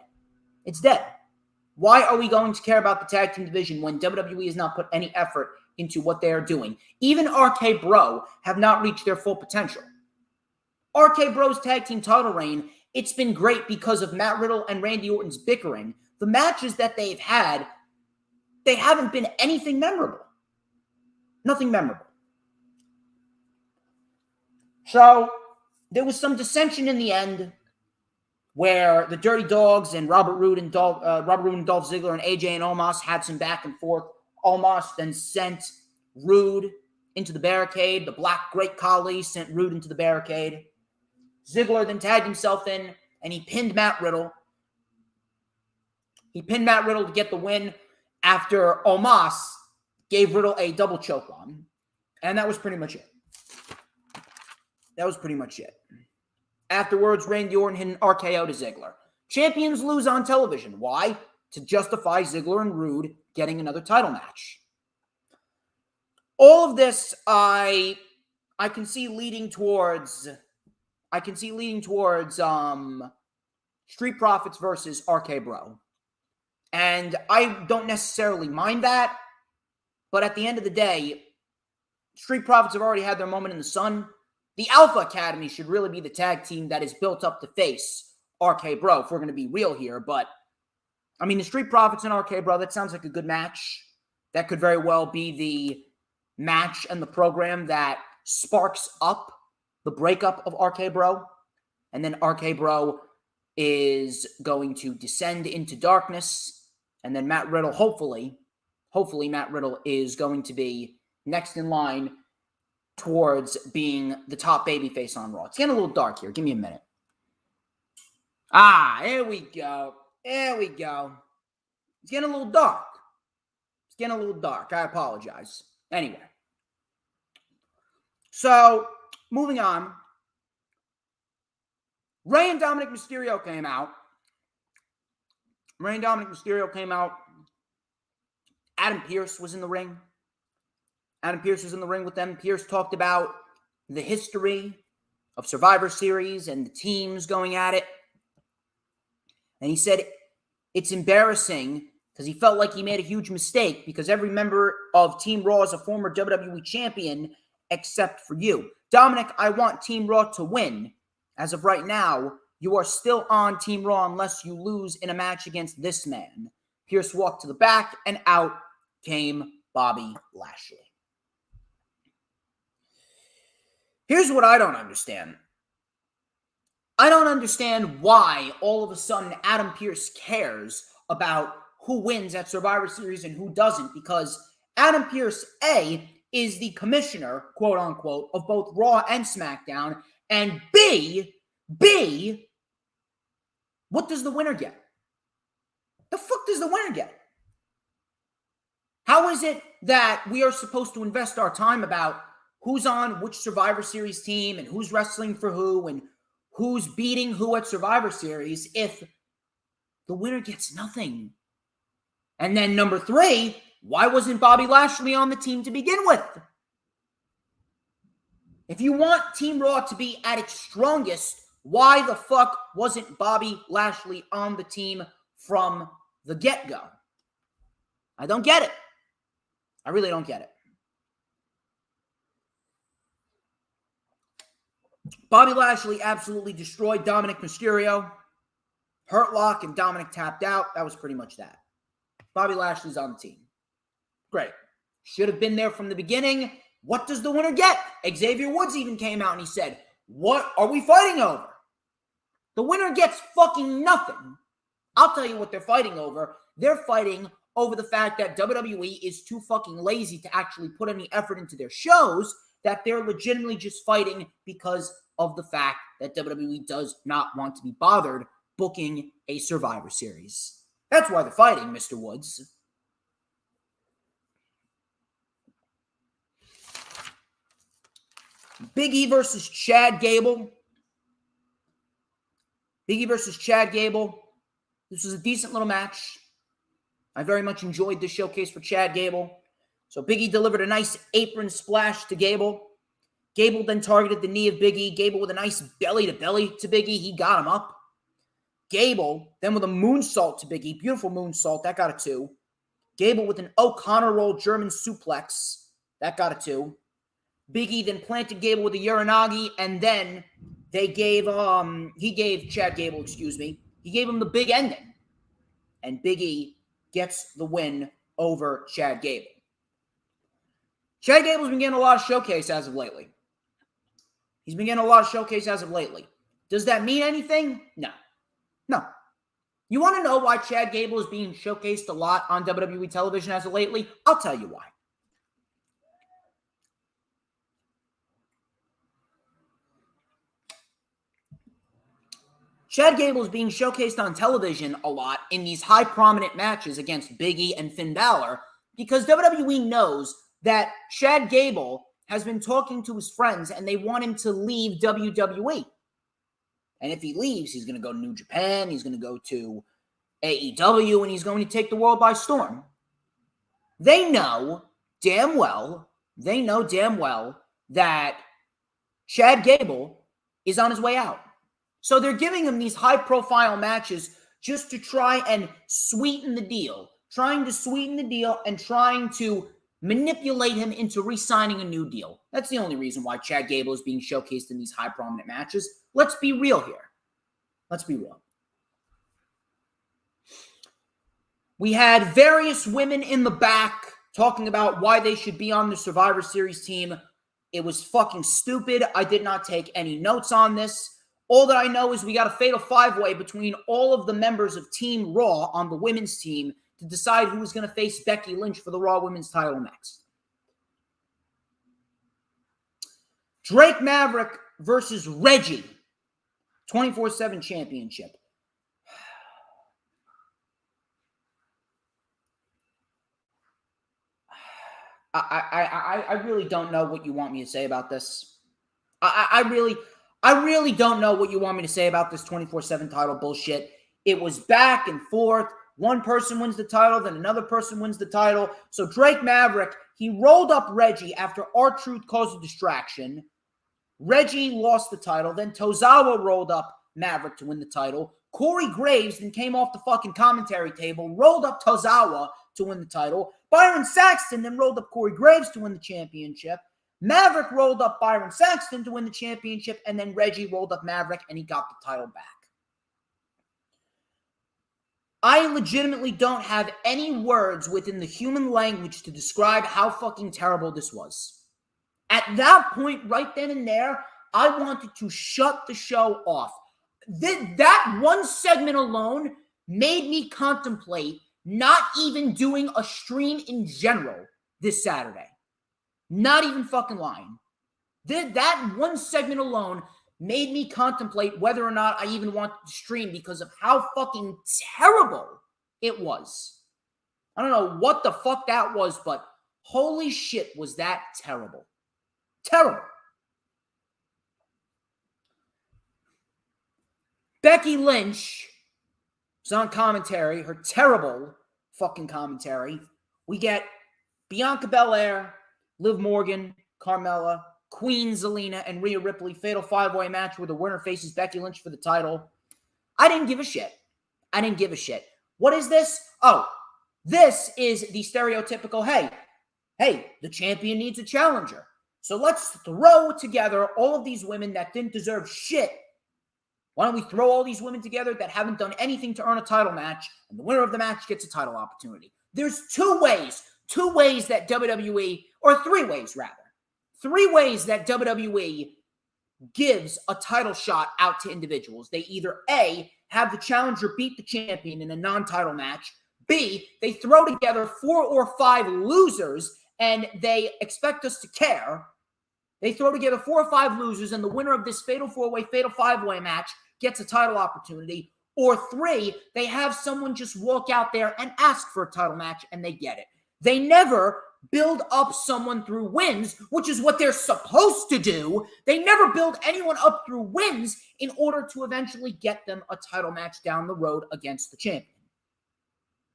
It's dead. Why are we going to care about the tag team division when WWE has not put any effort into what they are doing? Even RK Bro have not reached their full potential. RK Bro's tag team title reign, it's been great because of Matt Riddle and Randy Orton's bickering. The matches that they've had, they haven't been anything memorable. Nothing memorable. So, there was some dissension in the end where the Dirty Dogs and Robert Roode and Dolph Ziggler and AJ and Omos had some back and forth. Omos then sent Roode into the barricade. The Black Great Khali sent Rude into the barricade. Ziggler then tagged himself in, and he pinned Matt Riddle. He pinned Matt Riddle to get the win after Omos gave Riddle a double choke on. And that was pretty much it. Afterwards, Randy Orton hit an RKO to Ziggler. Champions lose on television. Why? To justify Ziggler and Rude getting another title match. All of this, I can see leading towards Street Profits versus RK Bro. And I don't necessarily mind that, but at the end of the day, Street Profits have already had their moment in the sun. The Alpha Academy should really be the tag team that is built up to face RK Bro, if we're going to be real here. But, I mean, the Street Profits and RK Bro, that sounds like a good match. That could very well be the match and the program that sparks up the breakup of RK Bro. And then RK Bro is going to descend into darkness. And then Matt Riddle, hopefully Matt Riddle is going to be next in line towards being the top babyface on Raw. It's getting a little dark here. Give me a minute. Here we go. It's getting a little dark. I apologize. Anyway. So, moving on. Rey and Dominic Mysterio came out. Adam Pearce was in the ring. With them. Pearce talked about the history of Survivor Series and the teams going at it. And he said it's embarrassing because he felt like he made a huge mistake because every member of Team Raw is a former WWE champion except for you. Dominic, I want Team Raw to win. As of right now, you are still on Team Raw unless you lose in a match against this man. Pearce walked to the back and out came Bobby Lashley. Here's what I don't understand. I don't understand why all of a sudden Adam Pearce cares about who wins at Survivor Series and who doesn't, because Adam Pearce, A, is the commissioner, quote unquote, of both Raw and SmackDown, and B, what does the winner get? The fuck does the winner get? How is it that we are supposed to invest our time about who's on which Survivor Series team and who's wrestling for who and who's beating who at Survivor Series if the winner gets nothing? And then number 3, why wasn't Bobby Lashley on the team to begin with? If you want Team Raw to be at its strongest, why the fuck wasn't Bobby Lashley on the team from the get-go? I don't get it. I really don't get it. Bobby Lashley absolutely destroyed Dominic Mysterio. Hurt Lock and Dominic tapped out. That was pretty much that. Bobby Lashley's on the team. Great. Should have been there from the beginning. What does the winner get? Xavier Woods even came out and he said, what are we fighting over? The winner gets fucking nothing. I'll tell you what they're fighting over. They're fighting over the fact that WWE is too fucking lazy to actually put any effort into their shows, that they're legitimately just fighting because of the fact that WWE does not want to be bothered booking a Survivor Series. That's why they're fighting, Mr. Woods. Big E versus Chad Gable. This was a decent little match. I very much enjoyed this showcase for Chad Gable. So Big E delivered a nice apron splash to Gable. Gable then targeted the knee of Big E. Gable with a nice belly-to-belly to Big E. He got him up. Gable then with a moonsault to Big E. Beautiful moonsault. That got a 2. Gable with an O'Connor roll German suplex. That got a 2. Big E then planted Gable with a Uranagi, and then he gave Chad Gable, he gave him the big ending. And Big E gets the win over Chad Gable. Chad Gable's been getting a lot of showcase as of lately. Does that mean anything? No. You want to know why Chad Gable is being showcased a lot on WWE television as of lately? I'll tell you why. Chad Gable is being showcased on television a lot in these high prominent matches against Big E and Finn Balor because WWE knows that Chad Gable has been talking to his friends and they want him to leave WWE. And if he leaves, he's going to go to New Japan, he's going to go to AEW, and he's going to take the world by storm. They know damn well that Chad Gable is on his way out. So they're giving him these high-profile matches just to try and sweeten the deal, and trying to manipulate him into re-signing a new deal. That's the only reason why Chad Gable is being showcased in these high-prominent matches. Let's be real here. Let's be real. We had various women in the back talking about why they should be on the Survivor Series team. It was fucking stupid. I did not take any notes on this. All that I know is we got a fatal five-way between all of the members of Team Raw on the women's team to decide who was going to face Becky Lynch for the Raw Women's title next. Drake Maverick versus Reggie. 24/7 championship. I really don't know what you want me to say about this. I really don't know what you want me to say about this 24/7 title bullshit. It was back and forth. One person wins the title, then another person wins the title. So Drake Maverick, he rolled up Reggie after R-Truth caused a distraction. Reggie lost the title. Then Tozawa rolled up Maverick to win the title. Corey Graves then came off the fucking commentary table, rolled up Tozawa to win the title. Byron Saxton then rolled up Corey Graves to win the championship. Maverick rolled up Byron Saxton to win the championship, and then Reggie rolled up Maverick, and he got the title back. I legitimately don't have any words within the human language to describe how fucking terrible this was. At that point, right then and there, I wanted to shut the show off. That one segment alone made me contemplate not even doing a stream in general this Saturday. Not even fucking lying. That one segment alone made me contemplate whether or not I even wanted to stream because of how fucking terrible it was. I don't know what the fuck that was, but holy shit, was that terrible. Terrible. Becky Lynch was on commentary, her terrible fucking commentary. We get Bianca Belair, Liv Morgan, Carmella, Queen Zelina, and Rhea Ripley. Fatal five-way match where the winner faces Becky Lynch for the title. I didn't give a shit. What is this? Oh, this is the stereotypical, hey, the champion needs a challenger. So let's throw together all of these women that didn't deserve shit. Why don't we throw all these women together that haven't done anything to earn a title match, and the winner of the match gets a title opportunity. There's two ways that WWE, or three ways that WWE gives a title shot out to individuals. They either A, have the challenger beat the champion in a non-title match. B, they throw together 4 or 5 losers and they expect us to care. They throw together 4 or 5 losers and the winner of this fatal 4-way, fatal 5-way match gets a title opportunity. Or 3, they have someone just walk out there and ask for a title match and they get it. They never build up someone through wins, which is what they're supposed to do. They never build anyone up through wins in order to eventually get them a title match down the road against the champion.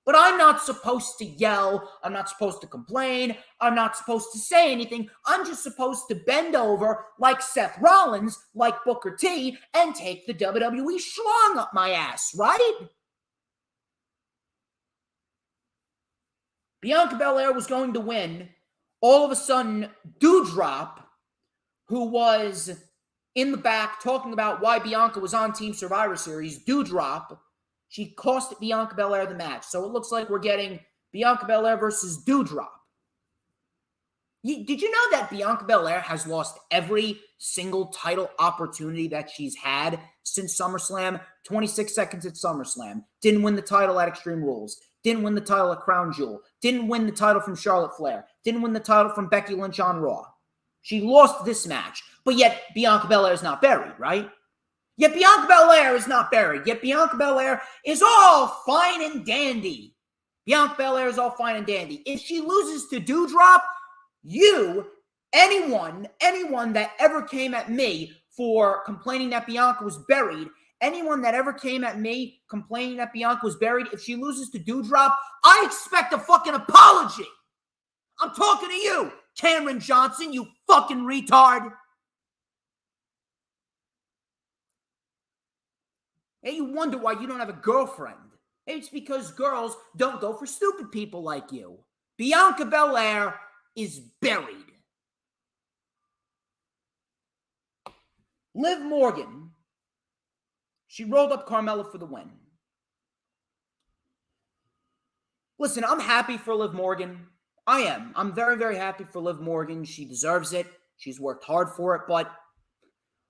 But I'm not supposed to yell. I'm not supposed to complain. I'm not supposed to say anything. I'm just supposed to bend over like Seth Rollins, like Booker T, and take the WWE schlong up my ass, right? Bianca Belair was going to win. All of a sudden, Doudrop, who was in the back talking about why Bianca was on Team Survivor Series, Doudrop, she cost Bianca Belair the match. So it looks like we're getting Bianca Belair versus Doudrop. Did you know that Bianca Belair has lost every single title opportunity that she's had since SummerSlam? 26 seconds at SummerSlam. Didn't win the title at Extreme Rules. Didn't win the title at Crown Jewel. Didn't win the title from Charlotte Flair. Didn't win the title from Becky Lynch on Raw. She lost this match. But yet, Bianca Belair is not buried, right? Yet Bianca Belair is not buried. Yet Bianca Belair is all fine and dandy. Bianca Belair is all fine and dandy. If she loses to Doudrop, anyone that ever came at me for complaining that Bianca was buried, anyone that ever came at me complaining that Bianca was buried, if she loses to Doudrop, I expect a fucking apology. I'm talking to you, Cameron Johnson, you fucking retard. Hey, you wonder why you don't have a girlfriend. It's because girls don't go for stupid people like you. Bianca Belair is buried. Liv Morgan, she rolled up Carmella for the win. Listen, I'm happy for Liv Morgan. I am. I'm very, very happy for Liv Morgan. She deserves it. She's worked hard for it, but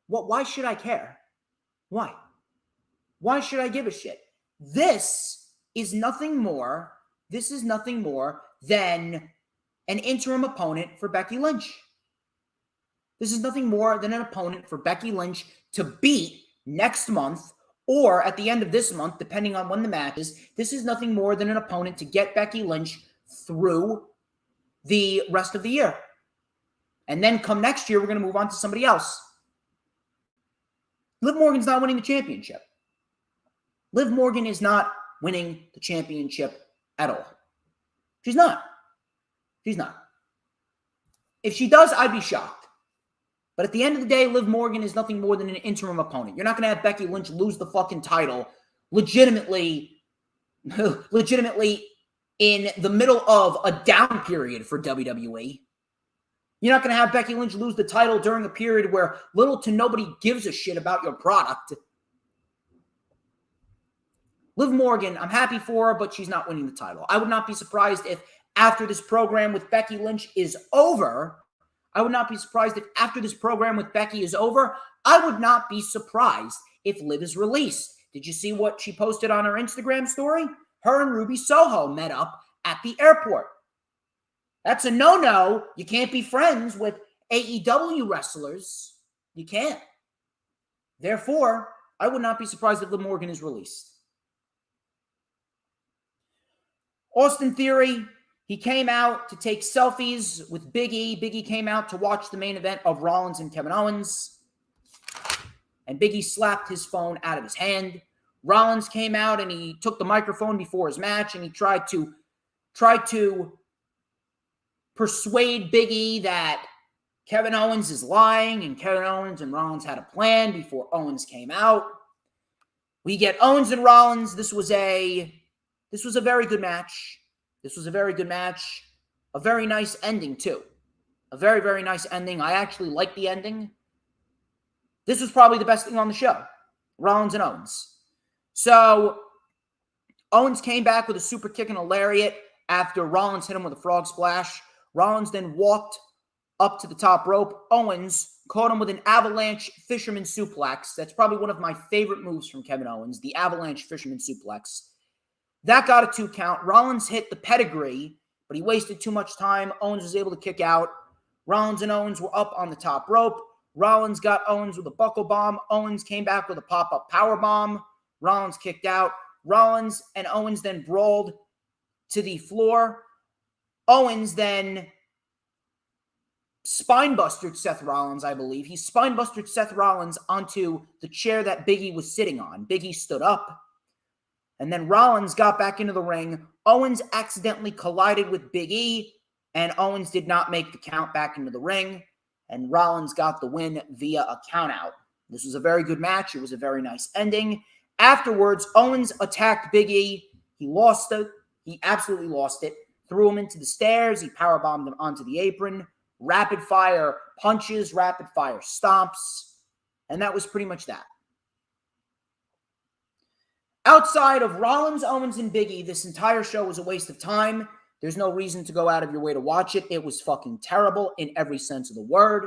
why should I care? Why? Why should I give a shit? This is nothing more than an interim opponent for Becky Lynch. This is nothing more than an opponent for Becky Lynch to beat next month or at the end of this month, depending on when the match is. This is nothing more than an opponent to get Becky Lynch through the rest of the year. And then come next year, we're going to move on to somebody else. Liv Morgan's not winning the championship. Liv Morgan is not winning the championship at all. She's not. She's not. If she does, I'd be shocked. But at the end of the day, Liv Morgan is nothing more than an interim opponent. You're not going to have Becky Lynch lose the fucking title legitimately in the middle of a down period for WWE. You're not going to have Becky Lynch lose the title during a period where little to nobody gives a shit about your product. Liv Morgan, I'm happy for her, but she's not winning the title. I would not be surprised if after this program with Becky Lynch is over, I would not be surprised if after this program with Becky is over, I would not be surprised if Liv is released. Did you see what she posted on her Instagram story? Her and Ruby Soho met up at the airport. That's a no-no. You can't be friends with AEW wrestlers. You can't. Therefore, I would not be surprised if Liv Morgan is released. Austin Theory, he came out to take selfies with Big E. Big E came out to watch the main event of Rollins and Kevin Owens. And Big E slapped his phone out of his hand. Rollins came out and he took the microphone before his match and he tried to persuade Big E that Kevin Owens is lying and Kevin Owens and Rollins had a plan before Owens came out. We get Owens and Rollins. This was a very good match. This was a very good match. A very nice ending, too. A very, very nice ending. I actually like the ending. This was probably the best thing on the show. Rollins and Owens. So, Owens came back with a super kick and a lariat after Rollins hit him with a frog splash. Rollins then walked up to the top rope. Owens caught him with an avalanche fisherman suplex. That's probably one of my favorite moves from Kevin Owens, the avalanche fisherman suplex. That got a 2 count. Rollins hit the pedigree, but he wasted too much time. Owens was able to kick out. Rollins and Owens were up on the top rope. Rollins got Owens with a buckle bomb. Owens came back with a pop-up power bomb. Rollins kicked out. Rollins and Owens then brawled to the floor. Owens then spinebustered Seth Rollins, I believe. He spinebustered Seth Rollins onto the chair that Big E was sitting on. Big E stood up. And then Rollins got back into the ring. Owens accidentally collided with Big E, and Owens did not make the count back into the ring. And Rollins got the win via a countout. This was a very good match. It was a very nice ending. Afterwards, Owens attacked Big E. He lost it. He absolutely lost it. Threw him into the stairs. He powerbombed him onto the apron. Rapid fire punches, rapid fire stomps. And that was pretty much that. Outside of Rollins, Owens, and Big E, this entire show was a waste of time. There's no reason to go out of your way to watch it. It was fucking terrible in every sense of the word.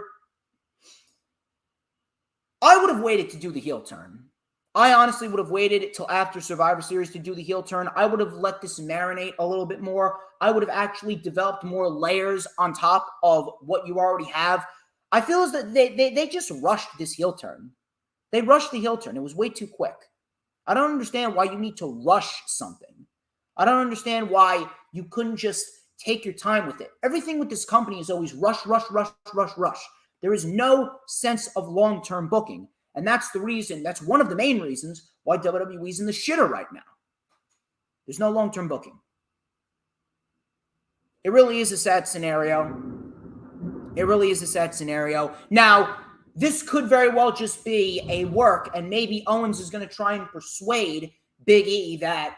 I would have waited to do the heel turn. I honestly would have waited till after Survivor Series to do the heel turn. I would have let this marinate a little bit more. I would have actually developed more layers on top of what you already have. I feel as that they just rushed this heel turn. They rushed the heel turn. It was way too quick. I don't understand why you need to rush something. I don't understand why you couldn't just take your time with it. Everything with this company is always rush, rush, rush, rush, rush. There is no sense of long-term booking. And that's the reason, that's one of the main reasons why WWE's in the shitter right now. There's no long-term booking. It really is a sad scenario. It really is a sad scenario. Now, this could very well just be a work, and maybe Owens is going to try and persuade Big E that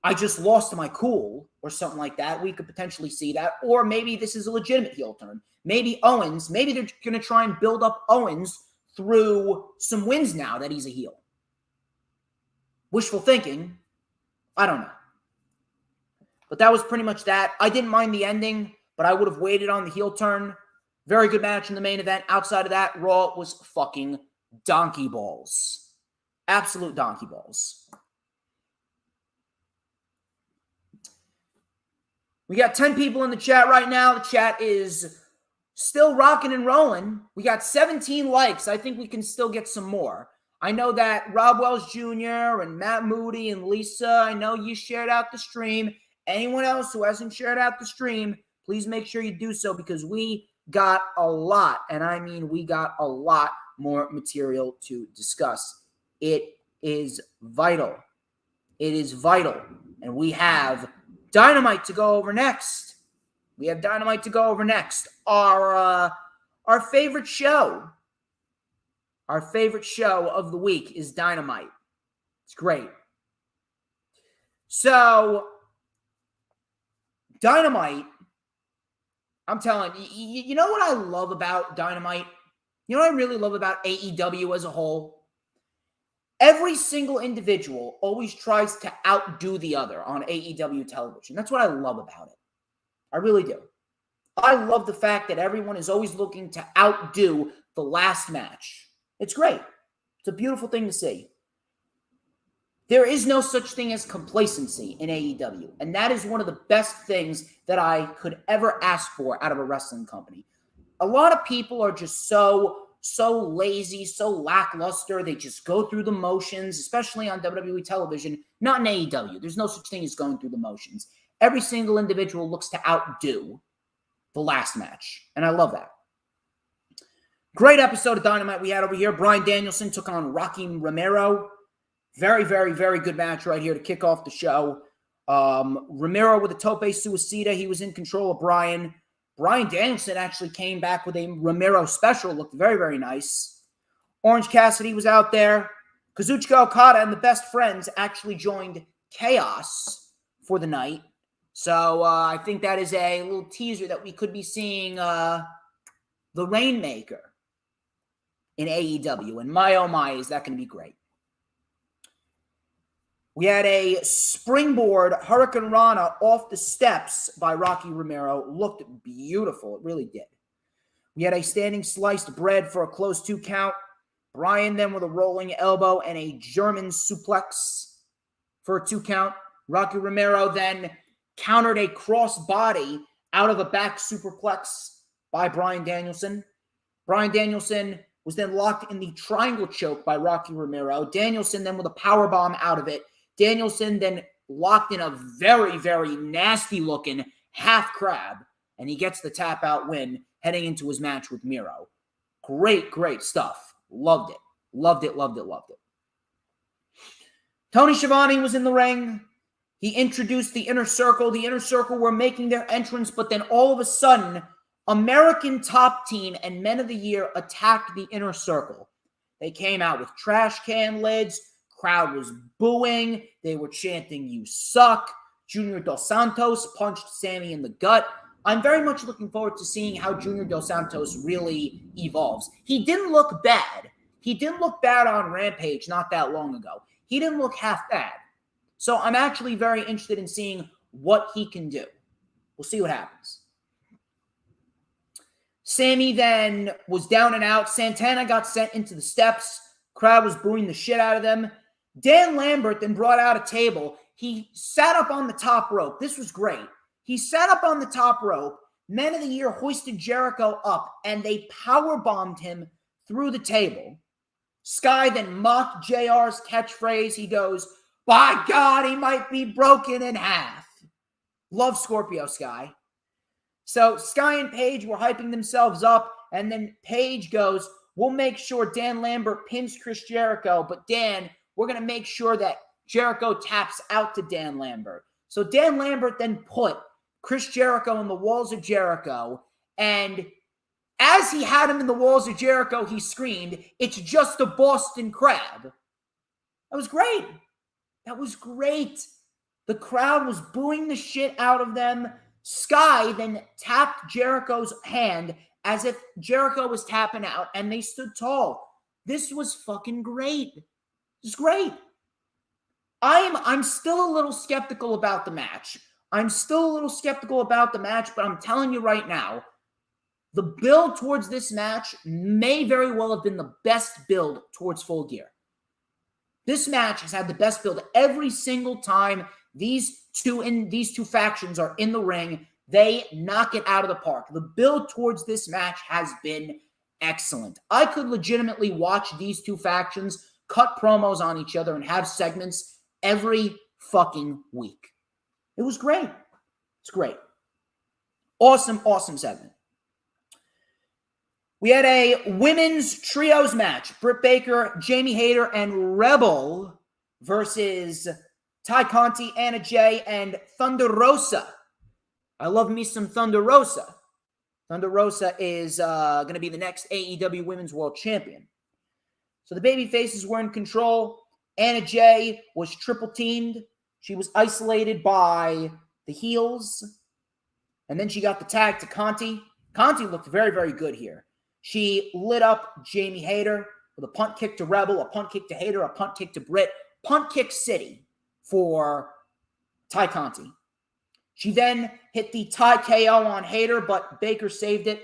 I just lost my cool or something like that. We could potentially see that. Or maybe this is a legitimate heel turn. Maybe Owens, maybe they're going to try and build up Owens through some wins now that he's a heel. Wishful thinking. I don't know. But that was pretty much that. I didn't mind the ending, but I would have waited on the heel turn. Very good match in the main event. Outside of that, Raw was fucking donkey balls. Absolute donkey balls. We got 10 people in the chat right now. The chat is still rocking and rolling. We got 17 likes. I think we can still get some more. I know that Rob Wells Jr. and Matt Moody and Lisa, I know you shared out the stream. Anyone else who hasn't shared out the stream, please make sure you do so because we got a lot, and I mean we got a lot more material to discuss. It is vital. It is vital. And we have Dynamite to go over next. We have Dynamite to go over next. Our favorite show. Our favorite show of the week is Dynamite. It's great. So, Dynamite, I'm telling you, you know what I love about Dynamite? You know what I really love about AEW as a whole? Every single individual always tries to outdo the other on AEW television. That's what I love about it. I really do. I love the fact that everyone is always looking to outdo the last match. It's great. It's a beautiful thing to see. There is no such thing as complacency in AEW, and that is one of the best things that I could ever ask for out of a wrestling company. A lot of people are just so lazy, so lackluster. They just go through the motions, especially on WWE television, not in AEW. There's no such thing as going through the motions. Every single individual looks to outdo the last match, and I love that. Great episode of Dynamite we had over here. Bryan Danielson took on Rocky Romero. Very, very, very good match right here to kick off the show. Romero with a tope suicida. He was in control of Bryan. Bryan Danielson actually came back with a Romero special. Looked very, very nice. Orange Cassidy was out there. Kazuchika Okada and the Best Friends actually joined Chaos for the night. So I think that is a little teaser that we could be seeing the Rainmaker in AEW. And my, oh my, is that going to be great. We had a springboard Hurricane Rana off the steps by Rocky Romero. Looked beautiful. It really did. We had a standing sliced bread for a close 2 count. Bryan then with a rolling elbow and a German suplex for a 2 count. Rocky Romero then countered a cross body out of a back superplex by Bryan Danielson. Bryan Danielson was then locked in the triangle choke by Rocky Romero. Danielson then with a powerbomb out of it. Danielson then locked in a very, very nasty-looking half crab, and he gets the tap-out win heading into his match with Miro. Great, great stuff. Loved it. Loved it, loved it, loved it. Tony Schiavone was in the ring. He introduced the Inner Circle. The Inner Circle were making their entrance, but then all of a sudden, American Top Team and Men of the Year attacked the Inner Circle. They came out with trash can lids. Crowd was booing. They were chanting, "You suck." Junior Dos Santos punched Sammy in the gut. I'm very much looking forward to seeing how Junior Dos Santos really evolves. He didn't look bad. He didn't look bad on Rampage not that long ago. He didn't look half bad. So I'm actually very interested in seeing what he can do. We'll see what happens. Sammy then was down and out. Santana got sent into the steps. Crowd was booing the shit out of them. Dan Lambert then brought out a table. He sat up on the top rope. This was great. He sat up on the top rope. Men of the Year hoisted Jericho up, and they power bombed him through the table. Sky then mocked JR's catchphrase. He goes, "By God, he might be broken in half." Love Scorpio Sky. So Sky and Paige were hyping themselves up, and then Paige goes, "We'll make sure Dan Lambert pins Chris Jericho, but Dan, we're going to make sure that Jericho taps out to Dan Lambert." So Dan Lambert then put Chris Jericho in the walls of Jericho, and as he had him in the walls of Jericho, he screamed, "It's just a Boston Crab." That was great. That was great. The crowd was booing the shit out of them. Sky then tapped Jericho's hand as if Jericho was tapping out, and they stood tall. This was fucking great. It was great. I'm still a little skeptical about the match. But I'm telling you right now, the build towards this match may very well have been the best build towards Full Gear. This match has had the best build every single time these two factions are in the ring. They knock it out of the park. The build towards this match has been excellent. I could legitimately watch these two factions cut promos on each other and have segments every fucking week. It was great. It's great. Awesome, awesome segment. We had a women's trios match. Britt Baker, Jamie Hayter, and Rebel versus Ty Conti, Anna Jay, and Thunder Rosa. I love me some Thunder Rosa. Thunder Rosa is going to be the next AEW Women's World Champion. So the baby faces were in control. Anna Jay was triple teamed. She was isolated by the heels. And then she got the tag to Conti. Conti looked very, very good here. She lit up Jamie Hayter with a punt kick to Rebel, a punt kick to Hayter, a punt kick to Britt. Punt kick city for Ty Conti. She then hit the Ty KO on Hayter, but Baker saved it.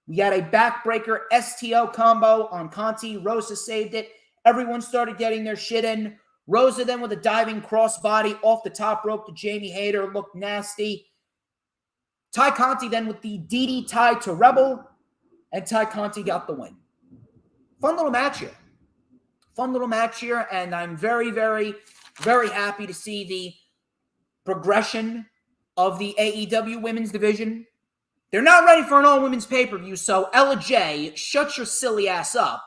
We had a backbreaker STO combo on Conti. Rosa saved it. Everyone started getting their shit in. Rosa then with a diving crossbody off the top rope to Jamie Hayter. Looked nasty. Ty Conti then with the DD tie to Rebel. And Ty Conti got the win. Fun little match here. And I'm very, very, very happy to see the progression of the AEW women's division. They're not ready for an all-women's pay-per-view, so Ella J, shut your silly ass up.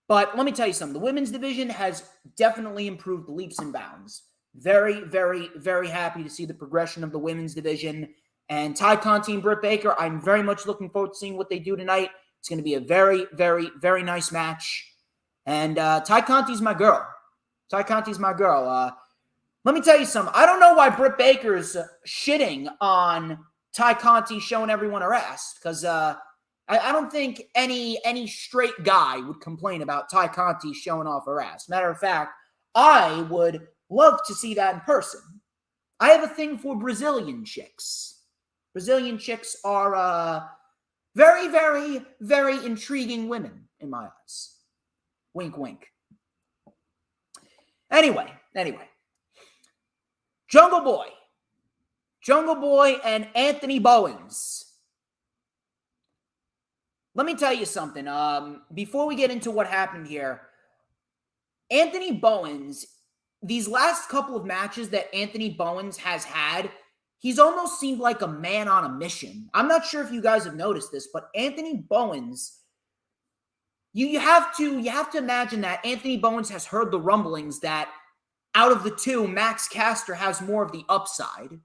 But let me tell you something. The women's division has definitely improved leaps and bounds. Very, very, very happy to see the progression of the women's division. And Ty Conti and Britt Baker, I'm very much looking forward to seeing what they do tonight. It's going to be a very, very, very nice match. And Ty Conti's my girl. Let me tell you something. I don't know why Britt Baker's shitting on Ty Conti showing everyone her ass. Because I don't think any straight guy would complain about Ty Conti showing off her ass. Matter of fact, I would love to see that in person. I have a thing for Brazilian chicks. Brazilian chicks are very, very, very intriguing women in my eyes. Wink, wink. Anyway. Jungle Boy and Anthony Bowens. Let me tell you something. Before we get into what happened here, Anthony Bowens, these last couple of matches that Anthony Bowens has had, he's almost seemed like a man on a mission. I'm not sure if you guys have noticed this, but Anthony Bowens, you have to imagine that Anthony Bowens has heard the rumblings that out of the two, Max Caster has more of the upside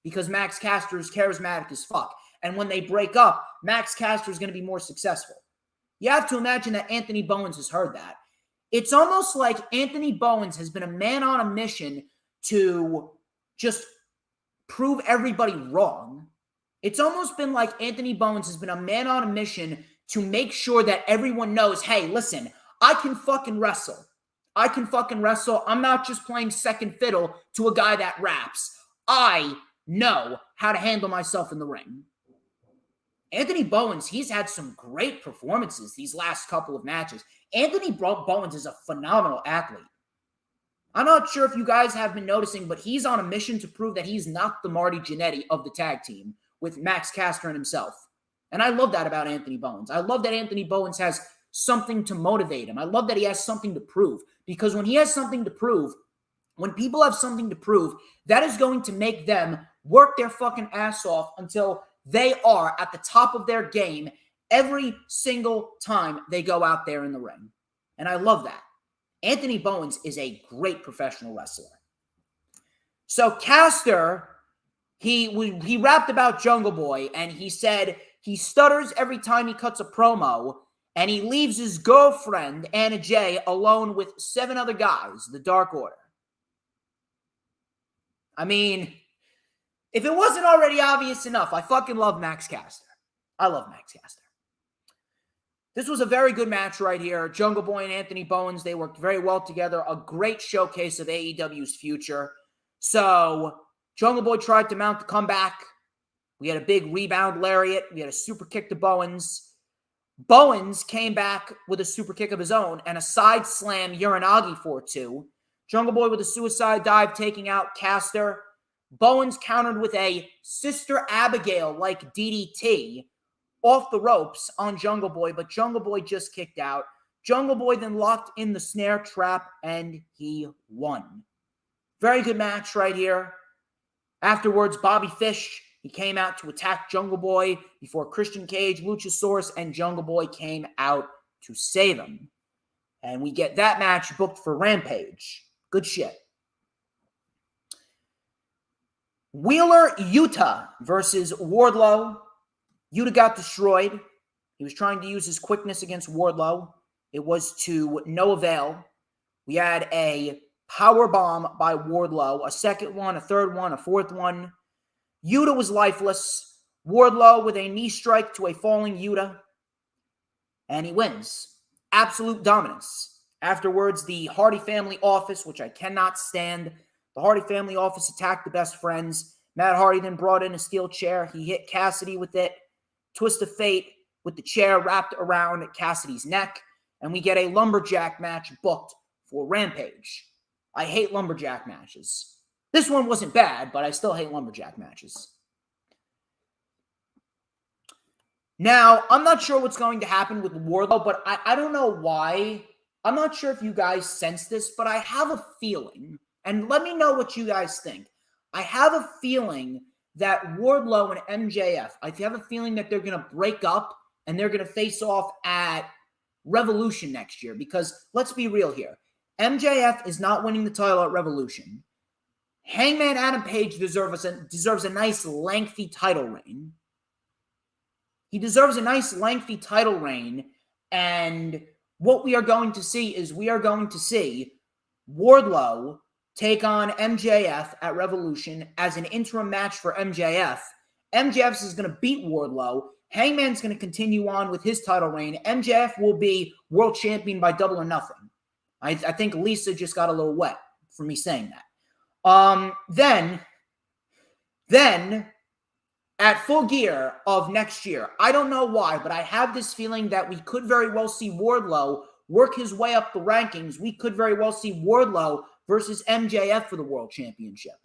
because Max Caster is charismatic as fuck. And when they break up, Max Caster is going to be more successful. You have to imagine that Anthony Bowens has heard that. It's almost like Anthony Bowens has been a man on a mission to just prove everybody wrong. It's almost been like Anthony Bowens has been a man on a mission to make sure that everyone knows, hey, listen, I can fucking wrestle. I'm not just playing second fiddle to a guy that raps. I know how to handle myself in the ring. Anthony Bowens, he's had some great performances these last couple of matches. Anthony Bowens is a phenomenal athlete. I'm not sure if you guys have been noticing, but he's on a mission to prove that he's not the Marty Jannetty of the tag team with Max Caster and himself. And I love that about Anthony Bowens. I love that Anthony Bowens has something to motivate him. I love that he has something to prove. Because when he has something to prove, when people have something to prove, that is going to make them work their fucking ass off until they are at the top of their game every single time they go out there in the ring. And I love that. Anthony Bowens is a great professional wrestler. So Caster, he rapped about Jungle Boy, and he said he stutters every time he cuts a promo, and he leaves his girlfriend, Anna Jay, alone with 7 other guys, the Dark Order. I mean, if it wasn't already obvious enough, I fucking love Max Caster. I love Max Caster. This was a very good match right here. Jungle Boy and Anthony Bowens, they worked very well together. A great showcase of AEW's future. So, Jungle Boy tried to mount the comeback. We had a big rebound lariat. We had a super kick to Bowens. Bowens came back with a super kick of his own and a side slam Uranagi for 2. Jungle Boy with a suicide dive taking out Caster. Bowens countered with a Sister Abigail-like DDT off the ropes on Jungle Boy, but Jungle Boy just kicked out. Jungle Boy then locked in the snare trap, and he won. Very good match right here. Afterwards, Bobby Fish, he came out to attack Jungle Boy before Christian Cage, Luchasaurus, and Jungle Boy came out to save him. And we get that match booked for Rampage. Good shit. Wheeler Yuta versus Wardlow. Yuta got destroyed. He was trying to use his quickness against Wardlow. It was to no avail. We had a power bomb by Wardlow, a second one, a third one, a fourth one. Yuta was lifeless. Wardlow with a knee strike to a falling Yuta. And he wins. Absolute dominance. Afterwards, the Hardy family office, which I cannot stand, the Hardy family office attacked the Best Friends. Matt Hardy then brought in a steel chair. He hit Cassidy with it. Twist of Fate with the chair wrapped around Cassidy's neck. And we get a lumberjack match booked for Rampage. I hate lumberjack matches. This one wasn't bad, but I still hate lumberjack matches. Now, I'm not sure what's going to happen with Wardlow, but I don't know why. I'm not sure if you guys sense this, but I have a feeling, and let me know what you guys think. I have a feeling that Wardlow and MJF, I have a feeling that they're going to break up and they're going to face off at Revolution next year. Because let's be real here. MJF is not winning the title at Revolution. Hangman Adam Page deserves a nice lengthy title reign. He deserves a nice lengthy title reign. And what we are going to see is we are going to see Wardlow take on MJF at Revolution as an interim match for MJF. MJF is going to beat Wardlow. Hangman's going to continue on with his title reign. MJF will be world champion by Double or Nothing. I think Lisa just got a little wet for me saying that. Then at Full Gear of next year, I don't know why, but I have this feeling that we could very well see Wardlow work his way up the rankings. We could very well see Wardlow versus MJF for the World Championship.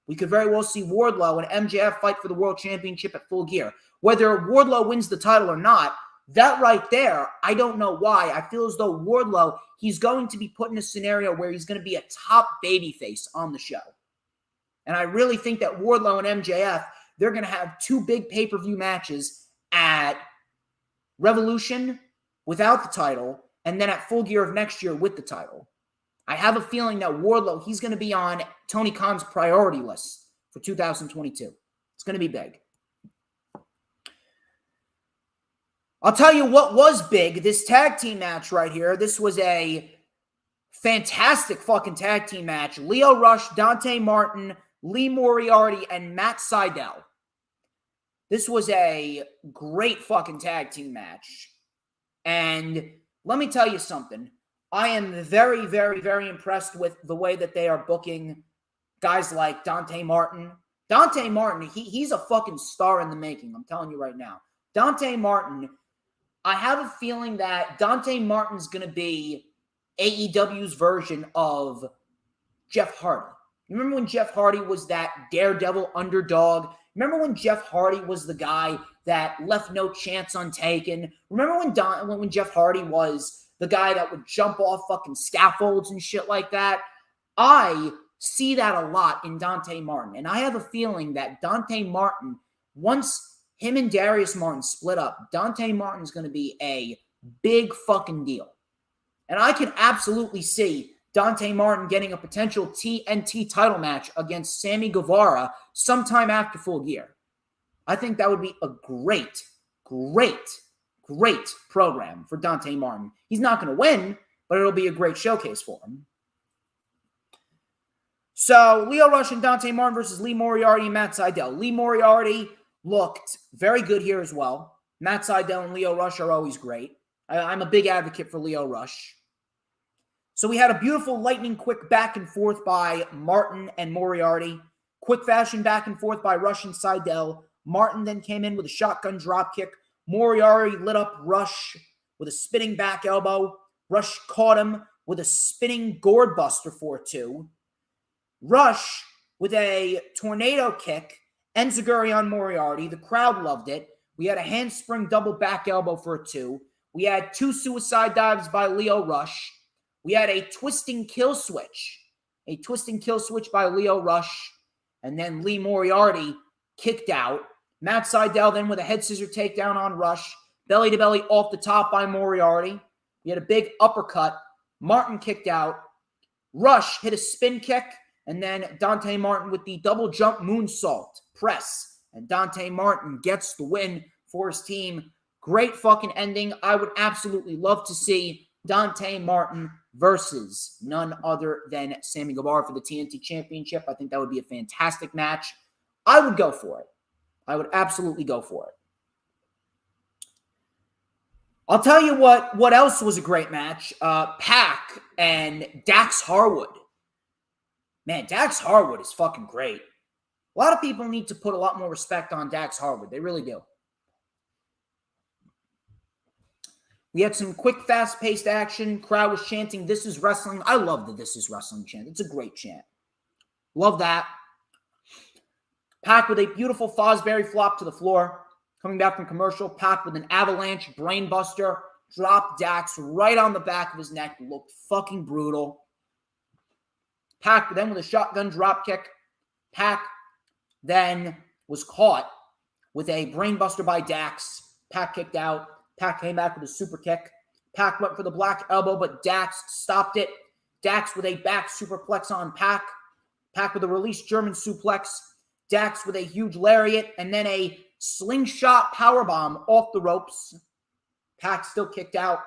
We could very well see Wardlow and MJF fight for the World Championship at Full Gear. Whether Wardlow wins the title or not, that right there, I don't know why. I feel as though Wardlow, he's going to be put in a scenario where he's going to be a top babyface on the show. And I really think that Wardlow and MJF, they're going to have 2 big pay-per-view matches at Revolution without the title, and then at Full Gear of next year with the title. I have a feeling that Wardlow, he's going to be on Tony Khan's priority list for 2022. It's going to be big. I'll tell you what was big, this tag team match right here. This was a fantastic fucking tag team match. Lio Rush, Dante Martin, Lee Moriarty, and Matt Sydal. This was a great fucking tag team match. And let me tell you something. I am very, very, very impressed with the way that they are booking guys like Dante Martin. Dante Martin, he's a fucking star in the making. I'm telling you right now. Dante Martin, I have a feeling that Dante Martin's going to be AEW's version of Jeff Hardy. Remember when Jeff Hardy was that daredevil underdog? Remember when Jeff Hardy was the guy that left no chance untaken. Remember when Jeff Hardy was the guy that would jump off fucking scaffolds and shit like that? I see that a lot in Dante Martin, and I have a feeling that Dante Martin, once him and Darius Martin split up, Dante Martin's going to be a big fucking deal. And I can absolutely see Dante Martin getting a potential TNT title match against Sammy Guevara sometime after Full Gear. I think that would be a great, great, great program for Dante Martin. He's not going to win, but it'll be a great showcase for him. So, Lio Rush and Dante Martin versus Lee Moriarty and Matt Sydal. Lee Moriarty looked very good here as well. Matt Sydal and Lio Rush are always great. I'm a big advocate for Lio Rush. So we had a beautiful lightning quick back and forth by Martin and Moriarty. Quick fashion back and forth by Rush and Sydal. Martin then came in with a shotgun dropkick. Moriarty lit up Rush with a spinning back elbow. Rush caught him with a spinning gourd buster for 2. Rush with a tornado kick. Enziguri on Moriarty. The crowd loved it. We had a handspring double back elbow for 2. We had 2 suicide dives by Lio Rush. We had a twisting kill switch. A twisting kill switch by Lio Rush. And then Lee Moriarty kicked out. Matt Sydal then with a head scissor takedown on Rush. Belly to belly off the top by Moriarty. We had a big uppercut. Martin kicked out. Rush hit a spin kick. And then Dante Martin with the double jump moonsault press. And Dante Martin gets the win for his team. Great fucking ending. I would absolutely love to see Dante Martin versus none other than Sammy Guevara for the TNT Championship. I think that would be a fantastic match. I would go for it. I would absolutely go for it. I'll tell you what else was a great match. Pac and Dax Harwood. Man, Dax Harwood is fucking great. A lot of people need to put a lot more respect on Dax Harwood. They really do. We had some quick, fast-paced action. Crowd was chanting, "This is wrestling." I love the "This is wrestling" chant. It's a great chant. Love that. Pac with a beautiful Fosbury flop to the floor. Coming back from commercial, Pac with an avalanche brainbuster. Dropped Dax right on the back of his neck. Looked fucking brutal. Pac then with a shotgun dropkick. Pac then was caught with a brainbuster by Dax. Pac kicked out. Pac came back with a super kick. Pac went for the black elbow, but Dax stopped it. Dax with a back superplex on Pac. Pac with a released German suplex. Dax with a huge lariat, and then a slingshot powerbomb off the ropes. Pac still kicked out.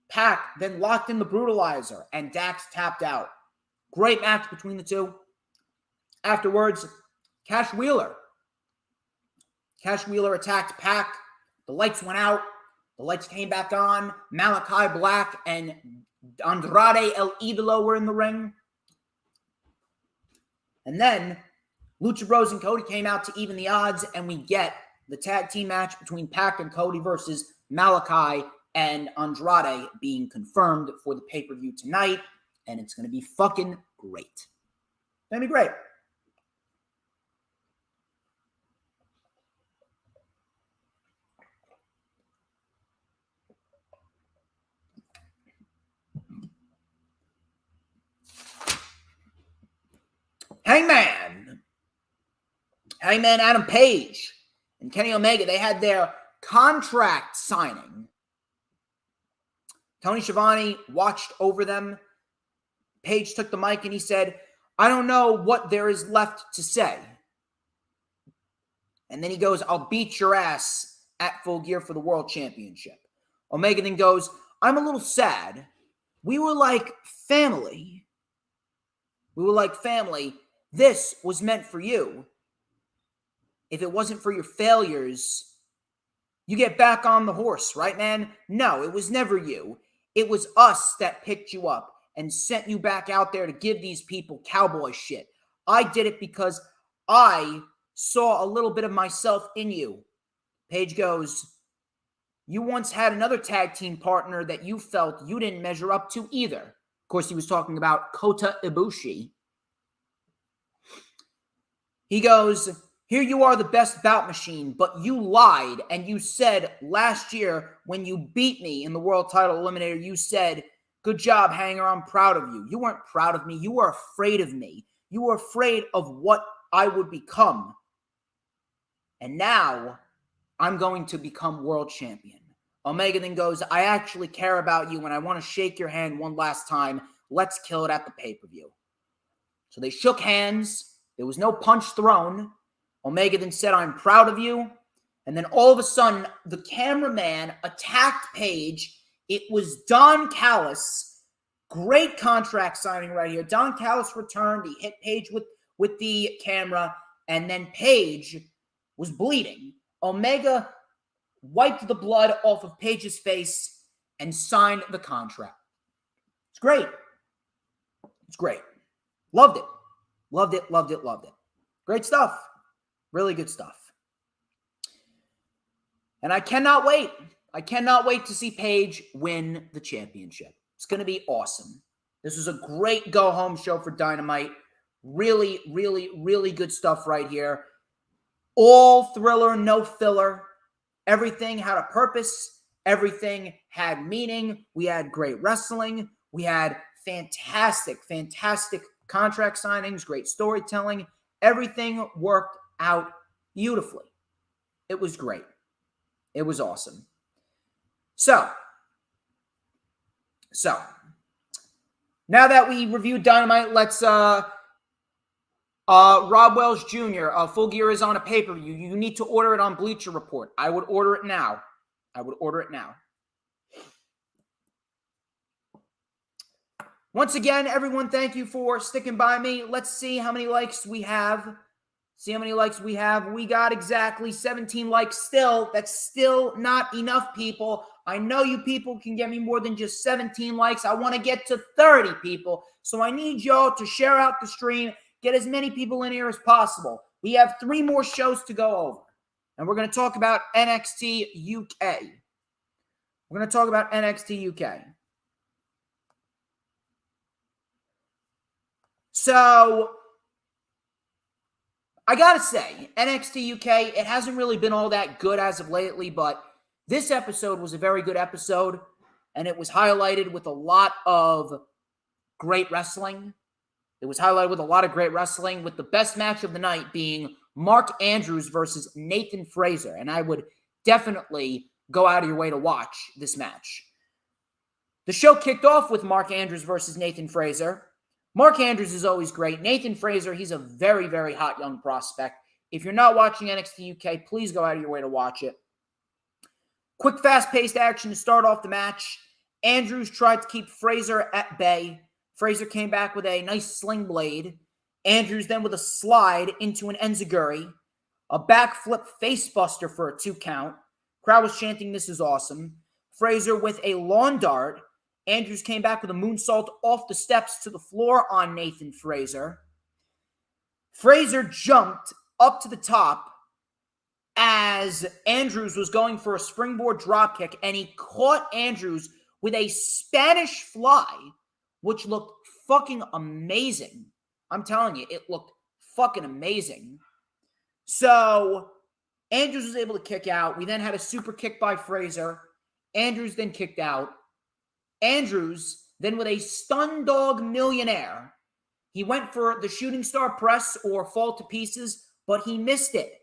Pac then locked in the brutalizer, and Dax tapped out. Great match between the two. Afterwards, Cash Wheeler. Cash Wheeler attacked Pac. The lights went out. The lights came back on. Malachi Black and Andrade El Idolo were in the ring. And then Lucha Bros and Cody came out to even the odds, and we get the tag team match between Pac and Cody versus Malachi and Andrade being confirmed for the pay-per-view tonight, and it's going to be fucking great. It's going to be great. Hangman Adam Page and Kenny Omega, they had their contract signing. Tony Schiavone watched over them. Page took the mic and he said, "I don't know what there is left to say." And then he goes, "I'll beat your ass at Full Gear for the World Championship." Omega then goes, "I'm a little sad. We were like family. This was meant for you. If it wasn't for your failures, you get back on the horse, right, man? No, it was never you. It was us that picked you up and sent you back out there to give these people cowboy shit. I did it because I saw a little bit of myself in you." Page goes, "You once had another tag team partner that you felt you didn't measure up to either." Of course, he was talking about Kota Ibushi. He goes, Here you are, the best bout machine, but you lied and you said last year when you beat me in the world title eliminator, you said, good job, Hanger, I'm proud of you. You weren't proud of me. You were afraid of me. You were afraid of what I would become. And now I'm going to become world champion. Omega then goes, I actually care about you and I want to shake your hand one last time. Let's kill it at the pay-per-view. So they shook hands. There was no punch thrown. Omega then said, I'm proud of you. And then all of a sudden, the cameraman attacked Paige. It was Don Callis. Great contract signing right here. Don Callis returned. He hit Paige with the camera. And then Paige was bleeding. Omega wiped the blood off of Paige's face and signed the contract. It's great. It's great. Loved it. Loved it, loved it, loved it. Great stuff. Really good stuff. And I cannot wait. I cannot wait to see Paige win the championship. It's going to be awesome. This was a great go-home show for Dynamite. Really, really, really good stuff right here. All thriller, no filler. Everything had a purpose. Everything had meaning. We had great wrestling. We had fantastic, fantastic contract signings, great storytelling. Everything worked out beautifully. It was great. It was awesome. So now that we reviewed Dynamite, let's Rob Wells Jr. Full Gear is on a pay-per-view. You need to order it on Bleacher Report. I would order it now. Once again, everyone, thank you for sticking by me. Let's see how many likes we have. We got exactly 17 likes still. That's still not enough, people. I know you people can get me more than just 17 likes. I want to get to 30 people. So I need y'all to share out the stream. Get as many people in here as possible. We have 3 more shows to go over. And we're going to talk about NXT UK. So, I gotta say, NXT UK, it hasn't really been all that good as of lately, but this episode was a very good episode, and it was highlighted with a lot of great wrestling. With the best match of the night being Mark Andrews versus Nathan Fraser, and I would definitely go out of your way to watch this match. The show kicked off with Mark Andrews versus Nathan Fraser. Mark Andrews is always great. Nathan Fraser, he's a very, very hot young prospect. If you're not watching NXT UK, please go out of your way to watch it. Quick, fast-paced action to start off the match. Andrews tried to keep Fraser at bay. Fraser came back with a nice sling blade. Andrews then with a slide into an enziguri. A backflip facebuster for a 2 count. Crowd was chanting, this is awesome. Fraser with a lawn dart. Andrews came back with a moonsault off the steps to the floor on Nathan Fraser. Fraser jumped up to the top as Andrews was going for a springboard dropkick, and he caught Andrews with a Spanish fly, which looked fucking amazing. I'm telling you, it looked fucking amazing. So, Andrews was able to kick out. We then had a super kick by Fraser. Andrews then kicked out. Andrews, then with a stun dog millionaire, he went for the shooting star press or fall to pieces, but he missed it.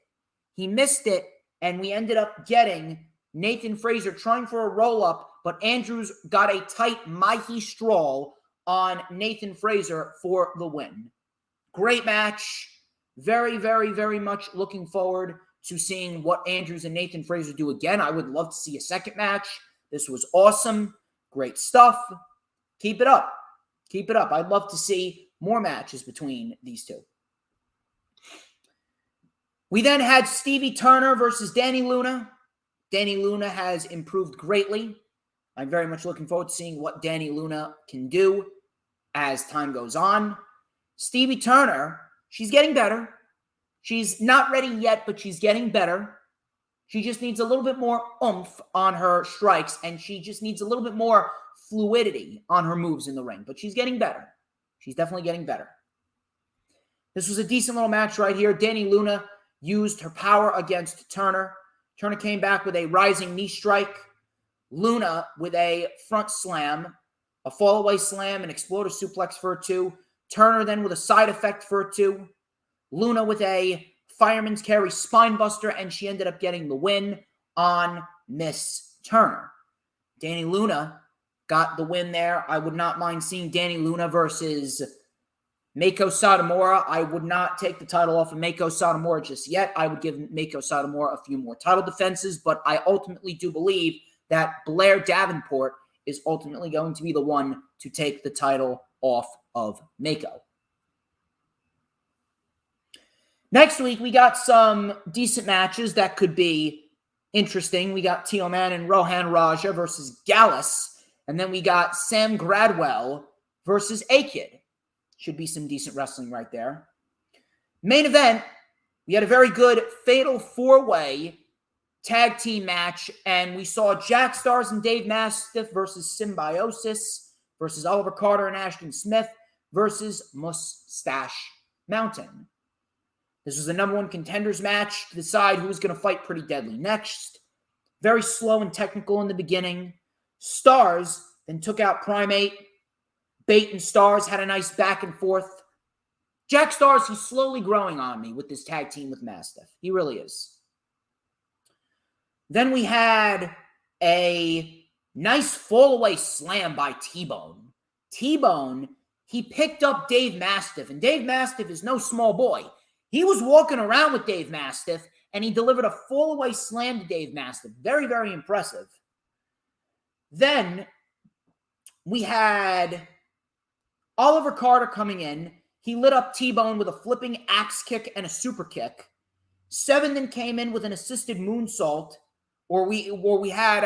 And we ended up getting Nathan Fraser trying for a roll-up, but Andrews got a tight Mahi Stroll on Nathan Fraser for the win. Great match. Very, very, very much looking forward to seeing what Andrews and Nathan Fraser do again. I would love to see a second match. This was awesome. Great stuff. Keep it up. I'd love to see more matches between these two. We then had Stevie Turner versus Danny Luna. Danny Luna has improved greatly. I'm very much looking forward to seeing what Danny Luna can do as time goes on. Stevie Turner, she's getting better. She's not ready yet, but she's getting better. She just needs a little bit more oomph on her strikes, and she just needs a little bit more fluidity on her moves in the ring. But she's getting better. She's definitely getting better. This was a decent little match right here. Danny Luna, used her power against Turner. Turner came back with a rising knee strike. Luna with a front slam, a fall-away slam, an exploder suplex for a 2. Turner then with a side effect for a 2. Luna with a fireman's carry spine buster, and she ended up getting the win on Miss Turner. Danny Luna got the win there. I would not mind seeing Danny Luna versus Meiko Satomura. I would not take the title off of Meiko Satomura just yet. I would give Meiko Satomura a few more title defenses, but I ultimately do believe that Blair Davenport is ultimately going to be the one to take the title off of Meiko. Next week, we got some decent matches that could be interesting. We got Tioman and Rohan Raja versus Gallus, and then we got Sam Gradwell versus A-Kid. Should be some decent wrestling right there. Main event, we had a very good fatal 4-way tag team match, and we saw Jack Stars and Dave Mastiff versus Symbiosis versus Oliver Carter and Ashton Smith versus Mustache Mountain. This was the number 1 contenders match to decide who was going to fight Pretty Deadly next. Very slow and technical in the beginning. Stars then took out Primate. Bait and Stars had a nice back and forth. Jack Stars, he's slowly growing on me with this tag team with Mastiff. He really is. Then we had a nice fall-away slam by T-Bone. T-Bone, he picked up Dave Mastiff, and Dave Mastiff is no small boy. He was walking around with Dave Mastiff, and he delivered a fall-away slam to Dave Mastiff. Very, very impressive. Then we had Oliver Carter coming in. He lit up T-Bone with a flipping axe kick and a super kick. Seven then came in with an assisted moonsault. We had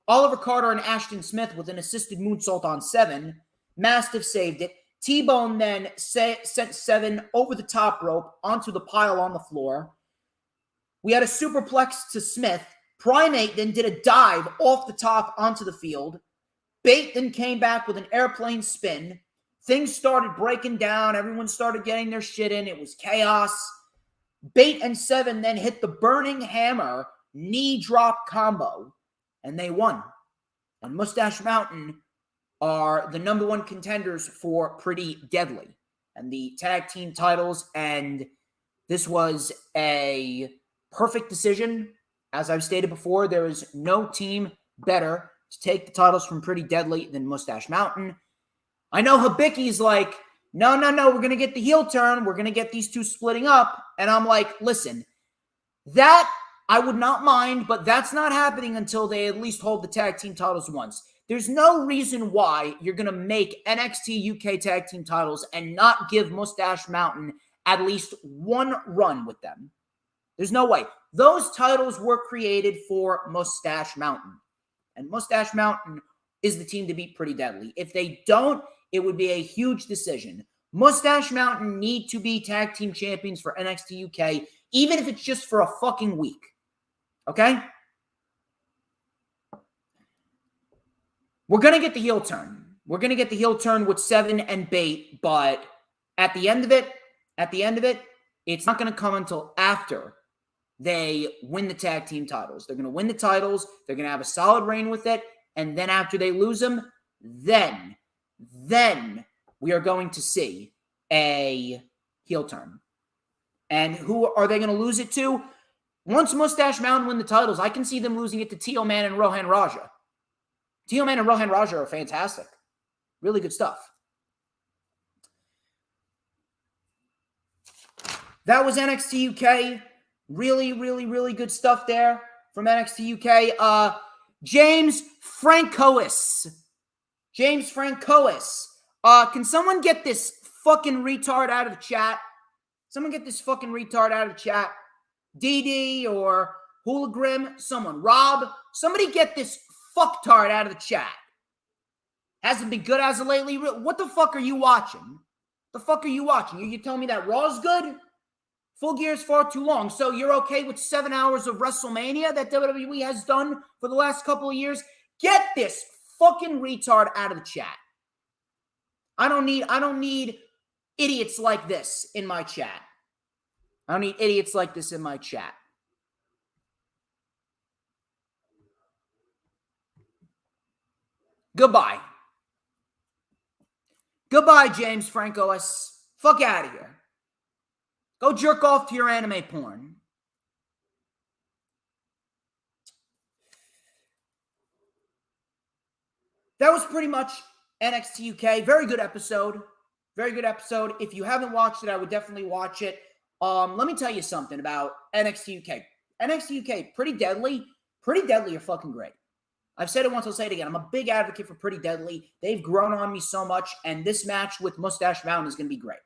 Oliver Carter and Ashton Smith with an assisted moonsault on Seven. Mastiff saved it. T-Bone then sent Seven over the top rope onto the pile on the floor. We had a superplex to Smith. Primate then did a dive off the top onto the field. Bait then came back with an airplane spin. Things started breaking down. Everyone started getting their shit in. It was chaos. Bait and Seven then hit the Burning Hammer knee drop combo, and they won. And Mustache Mountain are the number 1 contenders for Pretty Deadly and the tag team titles, and this was a perfect decision. As I've stated before, there is no team better to take the titles from Pretty Deadly than Mustache Mountain. I know Hibicki's like, no, we're going to get the heel turn. We're going to get these two splitting up. And I'm like, listen, that I would not mind, but that's not happening until they at least hold the tag team titles once. There's no reason why you're going to make NXT UK tag team titles and not give Mustache Mountain at least one run with them. There's no way. Those titles were created for Mustache Mountain. And Mustache Mountain is the team to beat Pretty Deadly. If they don't, it would be a huge decision. Mustache Mountain need to be tag team champions for NXT UK, even if it's just for a fucking week. Okay? We're going to get the heel turn. We're going to get the heel turn with Seven and Bait, but at the end of it, it's not going to come until after they win the tag team titles. They're going to win the titles. They're going to have a solid reign with it. And then after they lose them, then we are going to see a heel turn. And who are they going to lose it to? Once Mustache Mountain win the titles, I can see them losing it to Tio Man and Rohan Raja. Tio Man and Rohan Raja are fantastic. Really good stuff. That was NXT UK. Really, really, really good stuff there from NXT UK. James Francois. Can someone get this fucking retard out of the chat? DD or Hoolagrim, someone. Rob, somebody get this fucktard out of the chat. Hasn't been good as of lately. What the fuck are you watching? You telling me that Raw's good? Full Gear is far too long. So you're okay with 7 hours of WrestleMania that WWE has done for the last couple of years? Get this fucking retard out of the chat. I don't need idiots like this in my chat. I don't need idiots like this in my chat. Goodbye. Goodbye, James Franco S. Fuck out of here. Go jerk off to your anime porn. That was pretty much NXT UK. Very good episode. Very good episode. If you haven't watched it, I would definitely watch it. Let me tell you something about NXT UK. NXT UK, Pretty Deadly. Pretty Deadly are fucking great. I've said it once, I'll say it again. I'm a big advocate for Pretty Deadly. They've grown on me so much, and this match with Mustache Mountain is going to be great.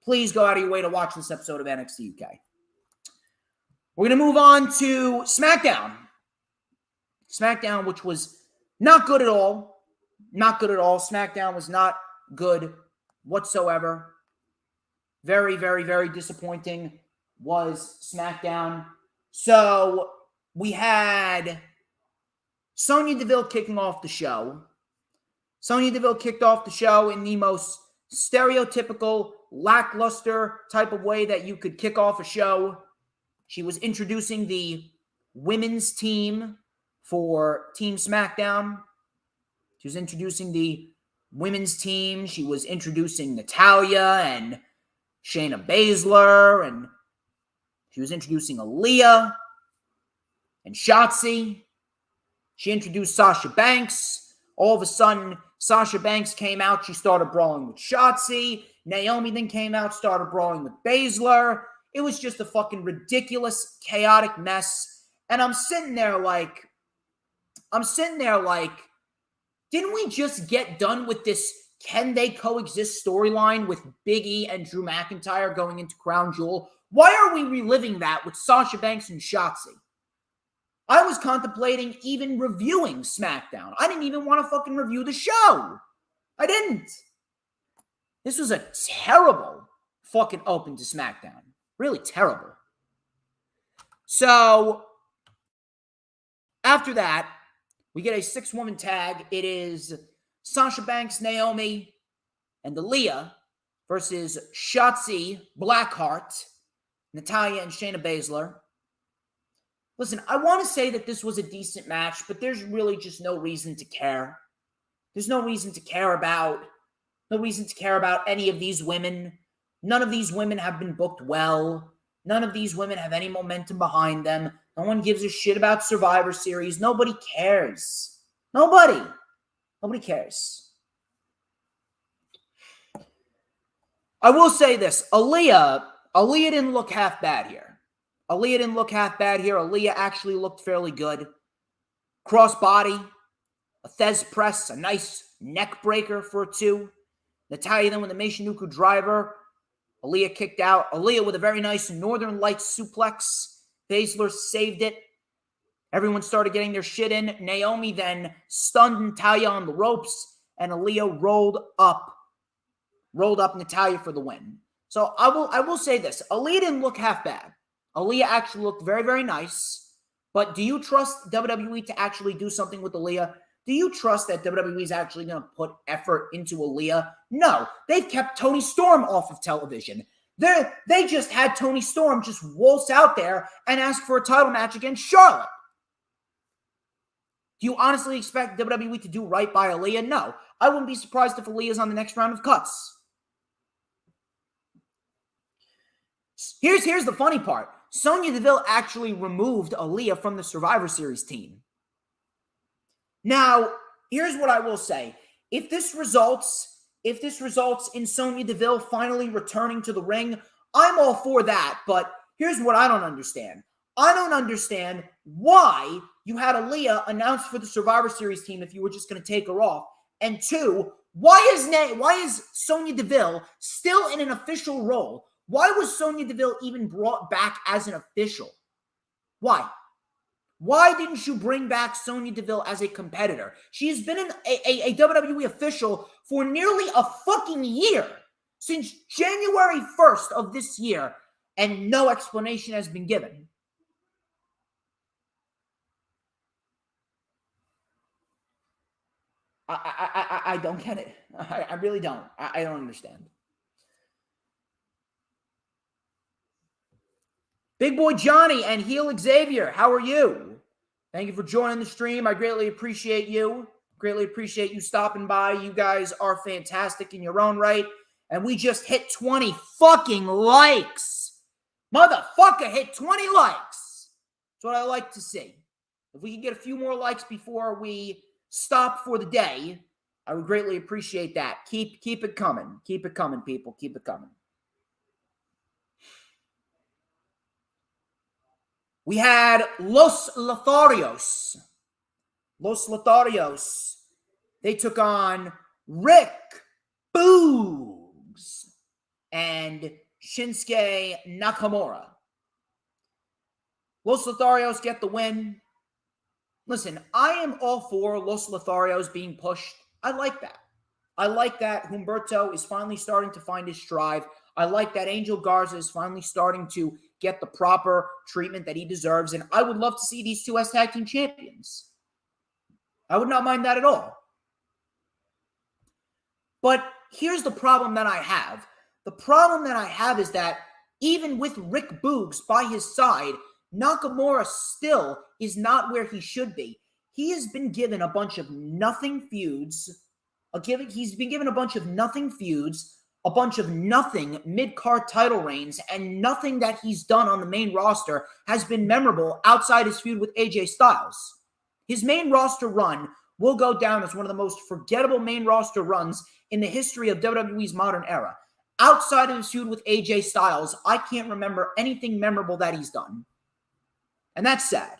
Please go out of your way to watch this episode of NXT UK. We're going to move on to SmackDown. SmackDown, which was not good at all. Not good at all. SmackDown was not good whatsoever. Very, very, very disappointing was SmackDown. So we had Sonya Deville kicking off the show. Sonya Deville kicked off the show in the most stereotypical, lackluster type of way that you could kick off a show. She was introducing the women's team for Team SmackDown. She was introducing the women's team. She was introducing Natalya and Shayna Baszler, and she was introducing Aaliyah and Shotzi. She introduced Sasha Banks. All of a sudden, Sasha Banks came out. She started brawling with Shotzi. Naomi then came out, started brawling with Baszler. It was just a fucking ridiculous, chaotic mess. And I'm sitting there like, didn't we just get done with this can they coexist storyline with Big E and Drew McIntyre going into Crown Jewel? Why are we reliving that with Sasha Banks and Shotzi? I was contemplating even reviewing SmackDown. I didn't even want to fucking review the show. I didn't. This was a terrible fucking open to SmackDown. Really terrible. So, after that, we get a 6-woman tag. It is Sasha Banks, Naomi, and Aaliyah versus Shotzi, Blackheart, Natalya, and Shayna Baszler. Listen, I want to say that this was a decent match, but there's really just no reason to care. There's no reason to care about any of these women. None of these women have been booked well. None of these women have any momentum behind them. No one gives a shit about Survivor Series. Nobody cares. Nobody cares. I will say this. Aaliyah didn't look half bad here. Aaliyah actually looked fairly good. Crossbody, a Thez press, a nice neck breaker for a 2. Natalya then with a Michinoku driver. Aaliyah kicked out. Aaliyah with a very nice Northern Lights suplex. Baszler saved it. Everyone started getting their shit in. Naomi then stunned Natalya on the ropes, and Aaliyah rolled up Natalya for the win. So I will say this. Aaliyah didn't look half bad. Aaliyah actually looked very, very nice. But do you trust WWE to actually do something with Aaliyah? Do you trust that WWE is actually going to put effort into Aaliyah? No. They've kept Toni Storm off of television. They just had Toni Storm just waltz out there and ask for a title match against Charlotte. Do you honestly expect WWE to do right by Aaliyah? No. I wouldn't be surprised if Aaliyah's on the next round of cuts. Here's the funny part. Sonya Deville actually removed Aaliyah from the Survivor Series team. Now, here's what I will say. If this results in Sonya Deville finally returning to the ring, I'm all for that. But here's what I don't understand. I don't understand why you had Aaliyah announced for the Survivor Series team if you were just going to take her off. And 2, why is Sonya Deville still in an official role? Why was Sonya Deville even brought back as an official? Why? Why didn't you bring back Sonya Deville as a competitor? She's been a WWE official for nearly a fucking year, since January 1st of this year, and no explanation has been given. I don't get it. I really don't. I don't understand. Big Boy Johnny and Heel Xavier, how are you? Thank you for joining the stream. I greatly appreciate you. Greatly appreciate you stopping by. You guys are fantastic in your own right. And we just hit 20 fucking likes. Motherfucker hit 20 likes. That's what I like to see. If we can get a few more likes before we stop for the day, I would greatly appreciate that. Keep it coming. Keep it coming, people. Keep it coming. We had Los Lotharios. Los Lotharios. They took on Rick Boogs and Shinsuke Nakamura. Los Lotharios get the win. Listen, I am all for Los Lotharios being pushed. I like that. I like that Humberto is finally starting to find his stride. I like that Angel Garza is finally starting to get the proper treatment that he deserves. And I would love to see these two as tag team champions. I would not mind that at all. But here's the problem that I have. The problem that I have is that even with Rick Boogs by his side, Nakamura still is not where he should be. He has been given a bunch of nothing feuds. He's been given a bunch of nothing feuds, a bunch of nothing mid-card title reigns, and nothing that he's done on the main roster has been memorable outside his feud with AJ Styles. His main roster run will go down as one of the most forgettable main roster runs in the history of WWE's modern era. Outside of his feud with AJ Styles, I can't remember anything memorable that he's done. And that's sad.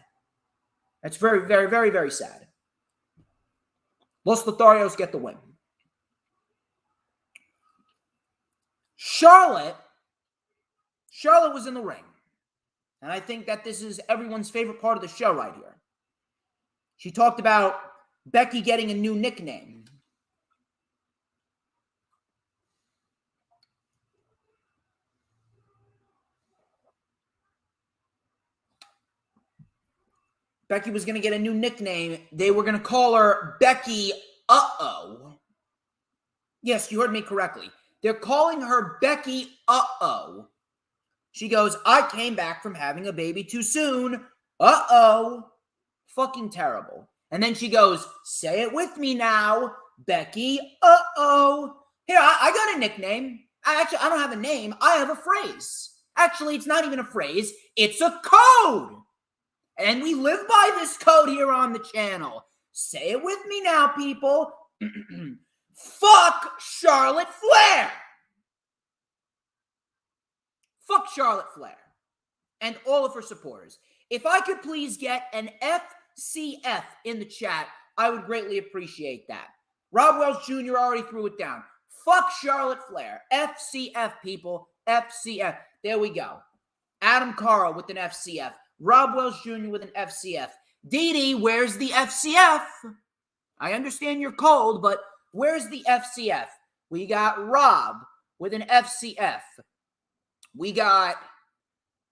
That's very, very, very, very sad. Los Lotharios get the win. Charlotte was in the ring. And I think that this is everyone's favorite part of the show right here. She talked about Becky getting a new nickname. Becky was going to get a new nickname. They were going to call her Becky Uh-Oh. Yes, you heard me correctly. They're calling her Becky Uh-Oh. She goes, I came back from having a baby too soon. Uh-oh. Fucking terrible. And then she goes, say it with me now. Becky Uh-Oh. Here, I got a nickname. I don't have a name. I have a phrase. Actually, it's not even a phrase. It's a code. And we live by this code here on the channel. Say it with me now, people. Fuck Charlotte Flair. Fuck Charlotte Flair. And all of her supporters. If I could please get an FCF in the chat, I would greatly appreciate that. Rob Wells Jr. already threw it down. Fuck Charlotte Flair. FCF, people. FCF. There we go. Adam Carl with an FCF. Rob Wells Jr. with an FCF. Dee, where's the FCF? I understand you're cold, but where's the FCF? We got Rob with an FCF. We got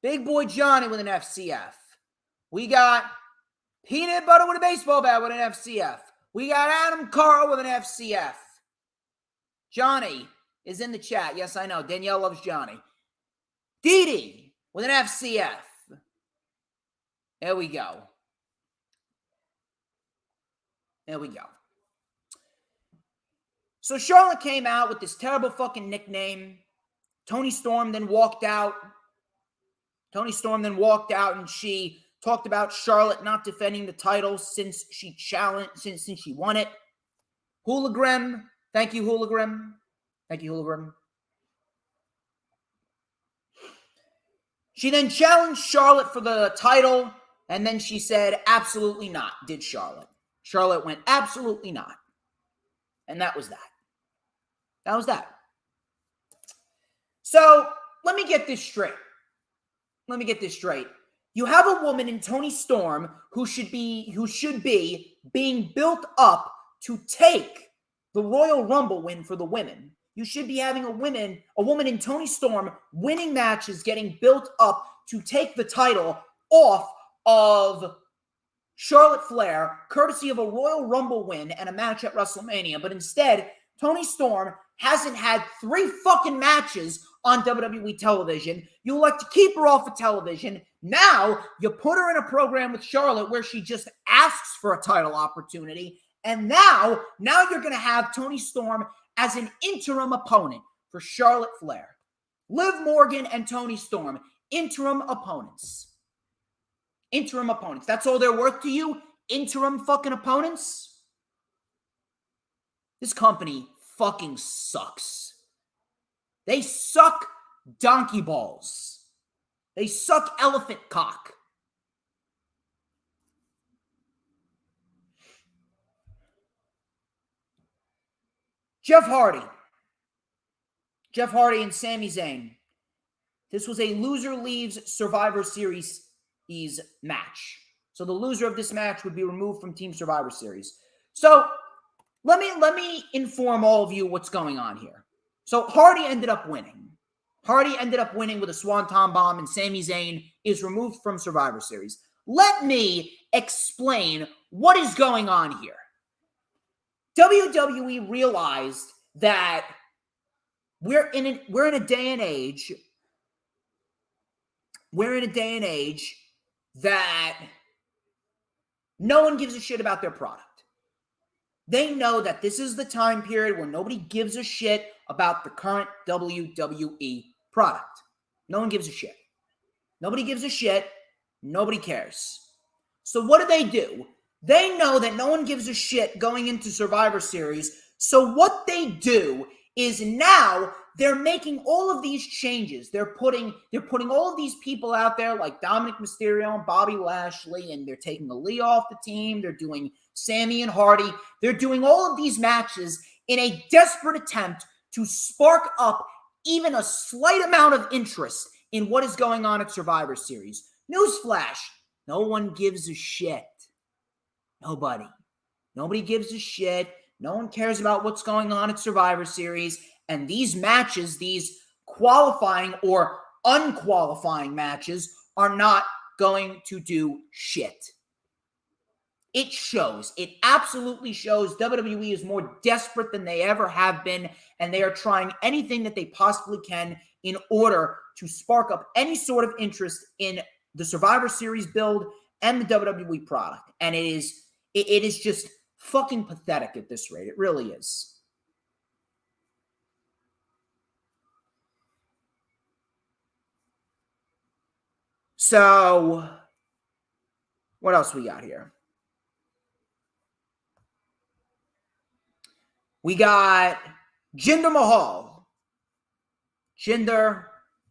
Big Boy Johnny with an FCF. We got Peanut Butter with a baseball bat with an FCF. We got Adam Carl with an FCF. Johnny is in the chat. Yes, I know. Danielle loves Johnny. Dee with an FCF. There we go. There we go. So Charlotte came out with this terrible fucking nickname. Toni Storm then walked out. And she talked about Charlotte not defending the title since she won it. Hologram. Thank you, Hologram. She then challenged Charlotte for the title. And then she said, absolutely not, did Charlotte. Charlotte went, absolutely not. And that was that. That was that. So, let me get this straight. You have a woman in Toni Storm who should be being built up to take the Royal Rumble win for the women. You should be having a woman in Toni Storm winning matches, getting built up to take the title off of Charlotte Flair, courtesy of a Royal Rumble win and a match at WrestleMania. But instead, Toni Storm hasn't had 3 fucking matches on WWE television. You elect to keep her off of television. Now you put her in a program with Charlotte where she just asks for a title opportunity. And now you're going to have Toni Storm as an interim opponent for Charlotte Flair. Liv Morgan and Toni Storm, interim opponents. Interim opponents. That's all they're worth to you? Interim fucking opponents? This company fucking sucks. They suck donkey balls. They suck elephant cock. Jeff Hardy and Sami Zayn. This was a loser leaves Survivor Series match. So the loser of this match would be removed from Team Survivor Series. So let me inform all of you what's going on here. So Hardy ended up winning. Hardy ended up winning with a Swanton Bomb, and Sami Zayn is removed from Survivor Series. Let me explain what is going on here. WWE realized that we're in a day and age that no one gives a shit about their product. They know that this is the time period where nobody gives a shit about the current WWE product. No one gives a shit. Nobody gives a shit. Nobody cares. So what do? They know that no one gives a shit going into Survivor Series. So what they do is now they're making all of these changes. They're putting all of these people out there like Dominic Mysterio and Bobby Lashley, and they're taking Aaliyah off the team. They're doing Sammy and Hardy. They're doing all of these matches in a desperate attempt to spark up even a slight amount of interest in what is going on at Survivor Series. Newsflash, no one gives a shit. Nobody. Nobody gives a shit. No one cares about what's going on at Survivor Series. And these matches, these qualifying or unqualifying matches, are not going to do shit. It shows. It absolutely shows. WWE is more desperate than they ever have been, and they are trying anything that they possibly can in order to spark up any sort of interest in the Survivor Series build and the WWE product. And it is just fucking pathetic at this rate. It really is. So, what else we got here? We got Jinder Mahal. Jinder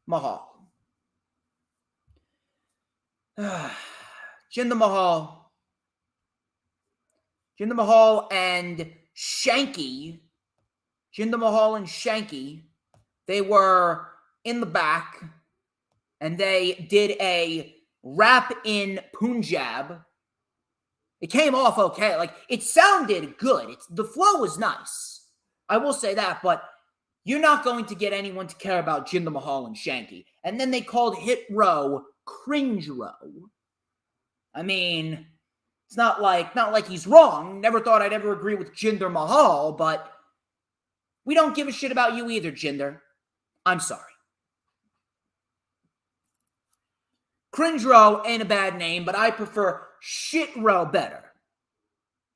Mahal. Jinder Mahal. Jinder Mahal and Shanky. Jinder Mahal and Shanky. They were in the back, and they did a rap in Punjab. It came off okay. Like, it sounded good. The flow was nice. I will say that, but you're not going to get anyone to care about Jinder Mahal and Shanky. And then they called Hit Row Cringe Row. I mean, it's not like he's wrong. Never thought I'd ever agree with Jinder Mahal, but we don't give a shit about you either, Jinder. I'm sorry. Cringe Row ain't a bad name, but I prefer Shit Row better.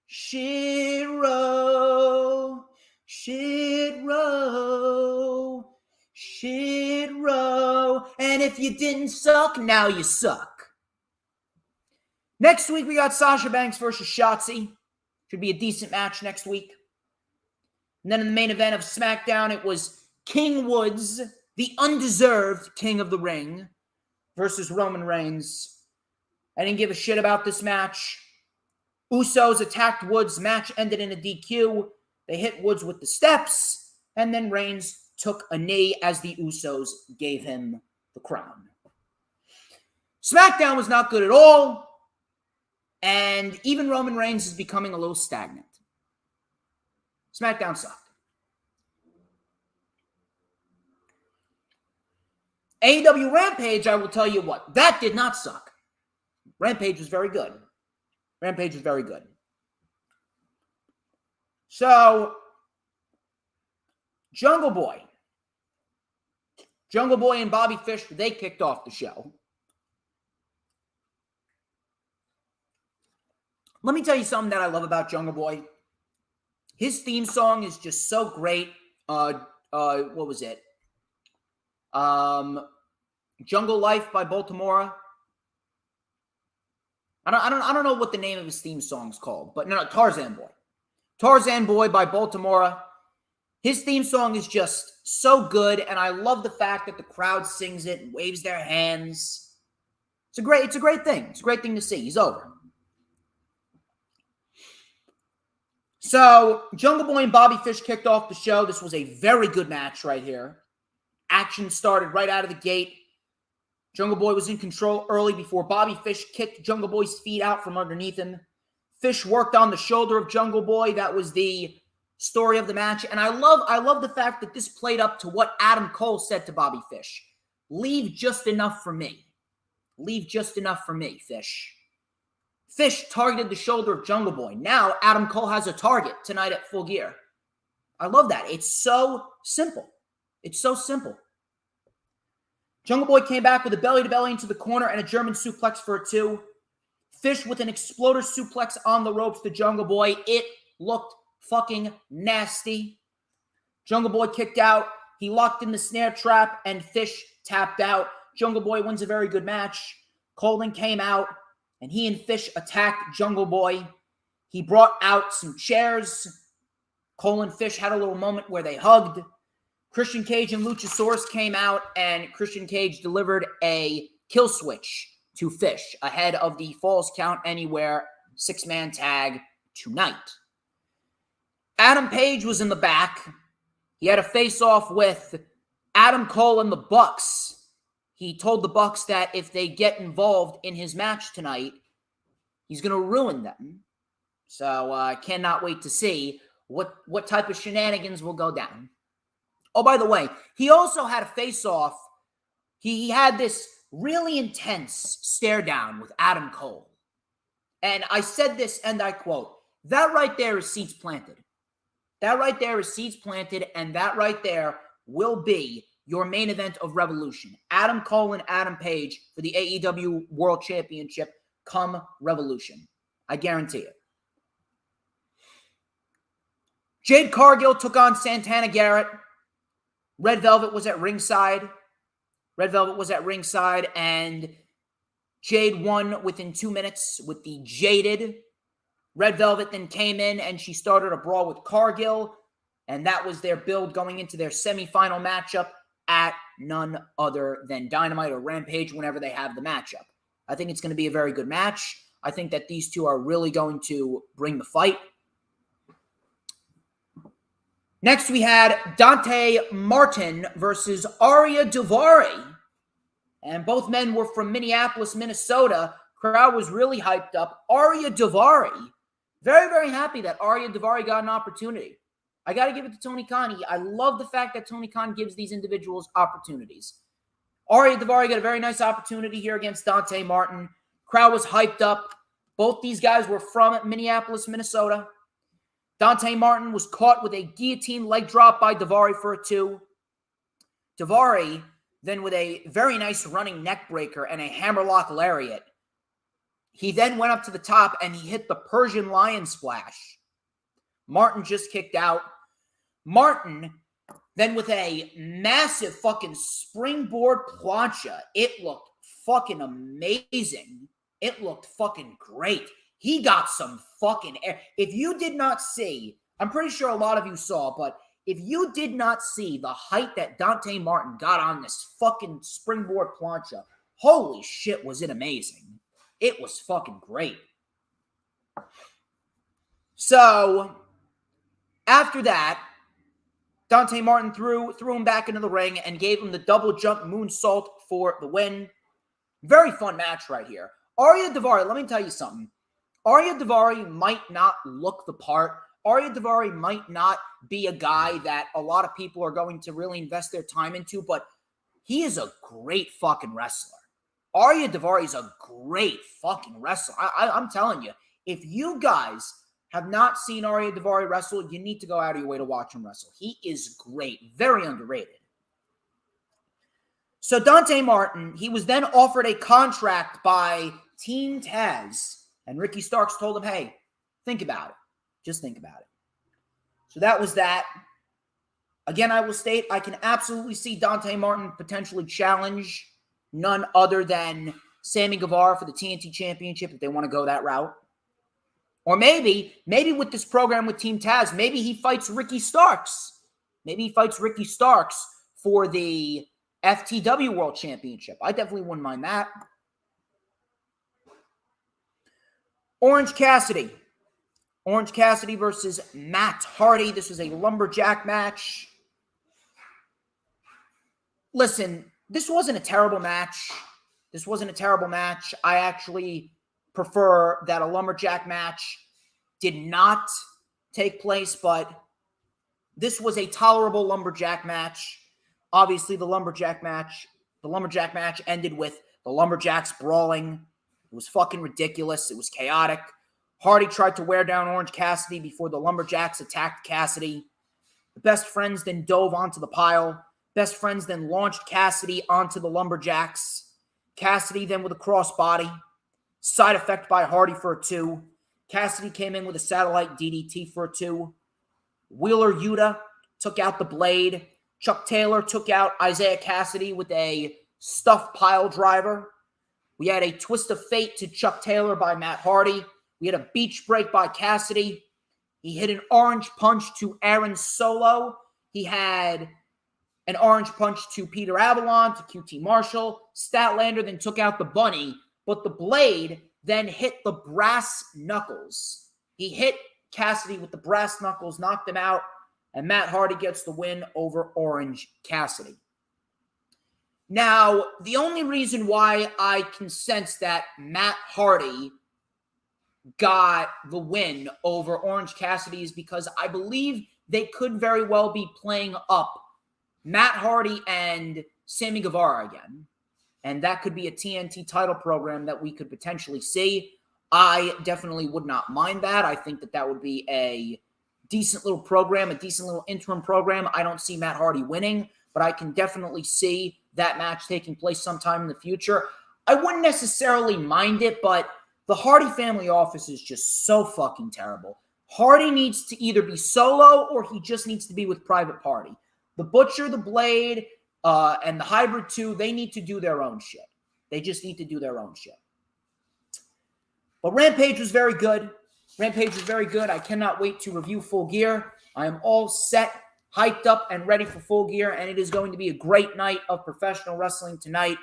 Shit Row, Shit Row, Shit Row. And if you didn't suck, now you suck. Next week, we got Sasha Banks versus Shotzi. Should be a decent match next week. And then in the main event of SmackDown, it was King Woods, the undeserved King of the Ring, versus Roman Reigns. I didn't give a shit about this match. Usos attacked Woods. Match ended in a DQ. They hit Woods with the steps, and then Reigns took a knee as the Usos gave him the crown. SmackDown was not good at all, and even Roman Reigns is becoming a little stagnant. SmackDown sucked. AEW Rampage, I will tell you what, that did not suck. Rampage was very good. Rampage was very good. So, Jungle Boy Jungle Boy and Bobby Fish, they kicked off the show. Let me tell you something that I love about Jungle Boy. His theme song is just so great. What was it? Jungle Life by Baltimora. I don't know what the name of his theme song's called, but no, Tarzan Boy. Tarzan Boy by Baltimora. His theme song is just so good, and I love the fact that the crowd sings it and waves their hands. It's a great thing. It's a great thing to see. He's over. So, Jungle Boy and Bobby Fish kicked off the show. This was a very good match right here. Action started right out of the gate. Jungle Boy was in control early before Bobby Fish kicked Jungle Boy's feet out from underneath him. Fish worked on the shoulder of Jungle Boy. That was the story of the match. And I love the fact that this played up to what Adam Cole said to Bobby Fish. Leave just enough for me. Leave just enough for me, Fish. Fish targeted the shoulder of Jungle Boy. Now Adam Cole has a target tonight at Full Gear. I love that. It's so simple. It's so simple. Jungle Boy came back with a belly-to-belly into the corner and a German suplex for a 2. Fish with an exploder suplex on the ropes to Jungle Boy. It looked fucking nasty. Jungle Boy kicked out. He locked in the snare trap, and Fish tapped out. Jungle Boy wins a very good match. Colin came out, and he and Fish attacked Jungle Boy. He brought out some chairs. Cole and Fish had a little moment where they hugged. Christian Cage and Luchasaurus came out, and Christian Cage delivered a kill switch to Fish ahead of the Falls Count Anywhere 6-man tag tonight. Adam Page was in the back. He had a face-off with Adam Cole and the Bucks. He told the Bucks that if they get involved in his match tonight, he's going to ruin them. So I cannot wait to see what type of shenanigans will go down. Oh, by the way, he also had a face-off. He had this really intense stare-down with Adam Cole. And I said this, and I quote, that right there is seeds planted. That right there is seeds planted, and that right there will be your main event of Revolution. Adam Cole and Adam Page for the AEW World Championship come Revolution. I guarantee it. Jade Cargill took on Santana Garrett. Red Velvet was at ringside. And Jade won within 2 minutes with the Jaded. Red Velvet then came in and she started a brawl with Cargill, and that was their build going into their semifinal matchup at none other than Dynamite or Rampage whenever they have the matchup. I think it's going to be a very good match. I think that these two are really going to bring the fight. Next, we had Dante Martin versus Arya Davari. And both men were from Minneapolis, Minnesota. Crowd was really hyped up. Arya Davari. Very, very happy that Arya Davari got an opportunity. I got to give it to Tony Khan. I love the fact that Tony Khan gives these individuals opportunities. Arya Davari got a very nice opportunity here against Dante Martin. Crowd was hyped up. Both these guys were from Minneapolis, Minnesota. Dante Martin was caught with a guillotine leg drop by Davari for a 2. Davari then with a very nice running neck breaker and a hammerlock lariat. He then went up to the top and he hit the Persian Lion Splash. Martin just kicked out. Martin then with a massive fucking springboard plancha. It looked fucking amazing. It looked fucking great. He got some fucking air. If you did not see, I'm pretty sure a lot of you saw, but if you did not see the height that Dante Martin got on this fucking springboard plancha, holy shit, was it amazing. It was fucking great. So, after that, Dante Martin threw him back into the ring and gave him the double jump moonsault for the win. Very fun match right here. Arya Davari, let me tell you something. Arya Davari might not look the part. Arya Davari might not be a guy that a lot of people are going to really invest their time into, but he is a great fucking wrestler. Arya Davari is a great fucking wrestler. I'm telling you, if you guys have not seen Arya Davari wrestle, you need to go out of your way to watch him wrestle. He is great. Very underrated. So Dante Martin, he was then offered a contract by Team Taz. And Ricky Starks told him, hey, think about it. Just think about it. So that was that. Again, I will state, I can absolutely see Dante Martin potentially challenge none other than Sammy Guevara for the TNT Championship if they want to go that route. Or maybe with this program with Team Taz, maybe he fights Ricky Starks. Maybe he fights Ricky Starks for the FTW World Championship. I definitely wouldn't mind that. Orange Cassidy. Orange Cassidy versus Matt Hardy. This was a lumberjack match. Listen, this wasn't a terrible match. I actually prefer that a lumberjack match did not take place, but this was a tolerable lumberjack match. Obviously, the lumberjack match ended with the lumberjacks brawling. It was fucking ridiculous. It was chaotic. Hardy tried to wear down Orange Cassidy before the lumberjacks attacked Cassidy. The Best Friends then dove onto the pile. Best Friends then launched Cassidy onto the lumberjacks. Cassidy then with a crossbody. Side effect by Hardy for a 2. Cassidy came in with a satellite DDT for a 2. Wheeler Yuta took out the Blade. Chuck Taylor took out Isaiah Cassidy with a stuffed pile driver. We had a twist of fate to Chuck Taylor by Matt Hardy. We had a beach break by Cassidy. He hit an orange punch to Aaron Solo. He had an orange punch to Peter Avalon, to QT Marshall. Statlander then took out the Bunny, but the Blade then hit the brass knuckles. He hit Cassidy with the brass knuckles, knocked him out, and Matt Hardy gets the win over Orange Cassidy. Now, the only reason why I can sense that Matt Hardy got the win over Orange Cassidy is because I believe they could very well be playing up Matt Hardy and Sammy Guevara again. And that could be a TNT title program that we could potentially see. I definitely would not mind that. I think that would be a decent little program, a decent little interim program. I don't see Matt Hardy winning, but I can definitely see that match taking place sometime in the future. I wouldn't necessarily mind it, but the Hardy family office is just so fucking terrible. Hardy needs to either be solo or he just needs to be with Private Party. The Butcher, the Blade, and the Hybrid 2, they need to do their own shit. They just need to do their own shit. But Rampage was very good. I cannot wait to review Full Gear. I am all set, hyped up, and ready for Full Gear, and it is going to be a great night of professional wrestling tonight.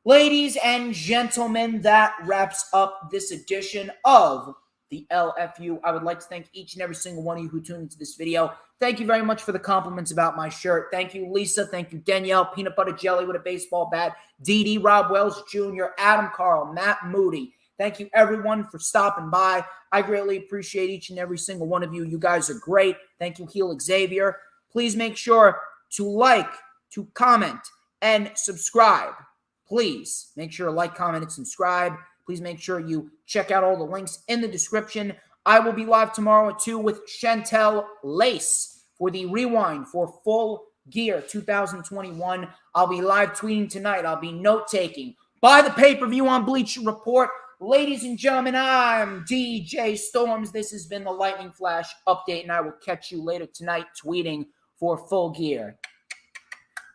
Ladies and gentlemen, that wraps up this edition of the LFU. I would like to thank each and every single one of you who tuned into this video. Thank you very much for the compliments about my shirt. Thank you, Lisa. Thank you, Danielle. Peanut Butter Jelly with a baseball bat. Dee Rob Wells Jr., Adam Carl, Matt Moody. Thank you, everyone, for stopping by. I greatly appreciate each and every single one of you. You guys are great. Thank you, Heel Xavier. Please make sure to like, to comment, and subscribe. Please make sure to like, comment, and subscribe. Please make sure you check out all the links in the description. I will be live tomorrow at 2 with Chantel Lace for the Rewind for Full Gear 2021. I'll be live tweeting tonight. I'll be note-taking. Buy the pay-per-view on Bleacher Report. Ladies and gentlemen, I'm DJ Storms. This has been the Lightning Flash Update, and I will catch you later tonight tweeting for Full Gear.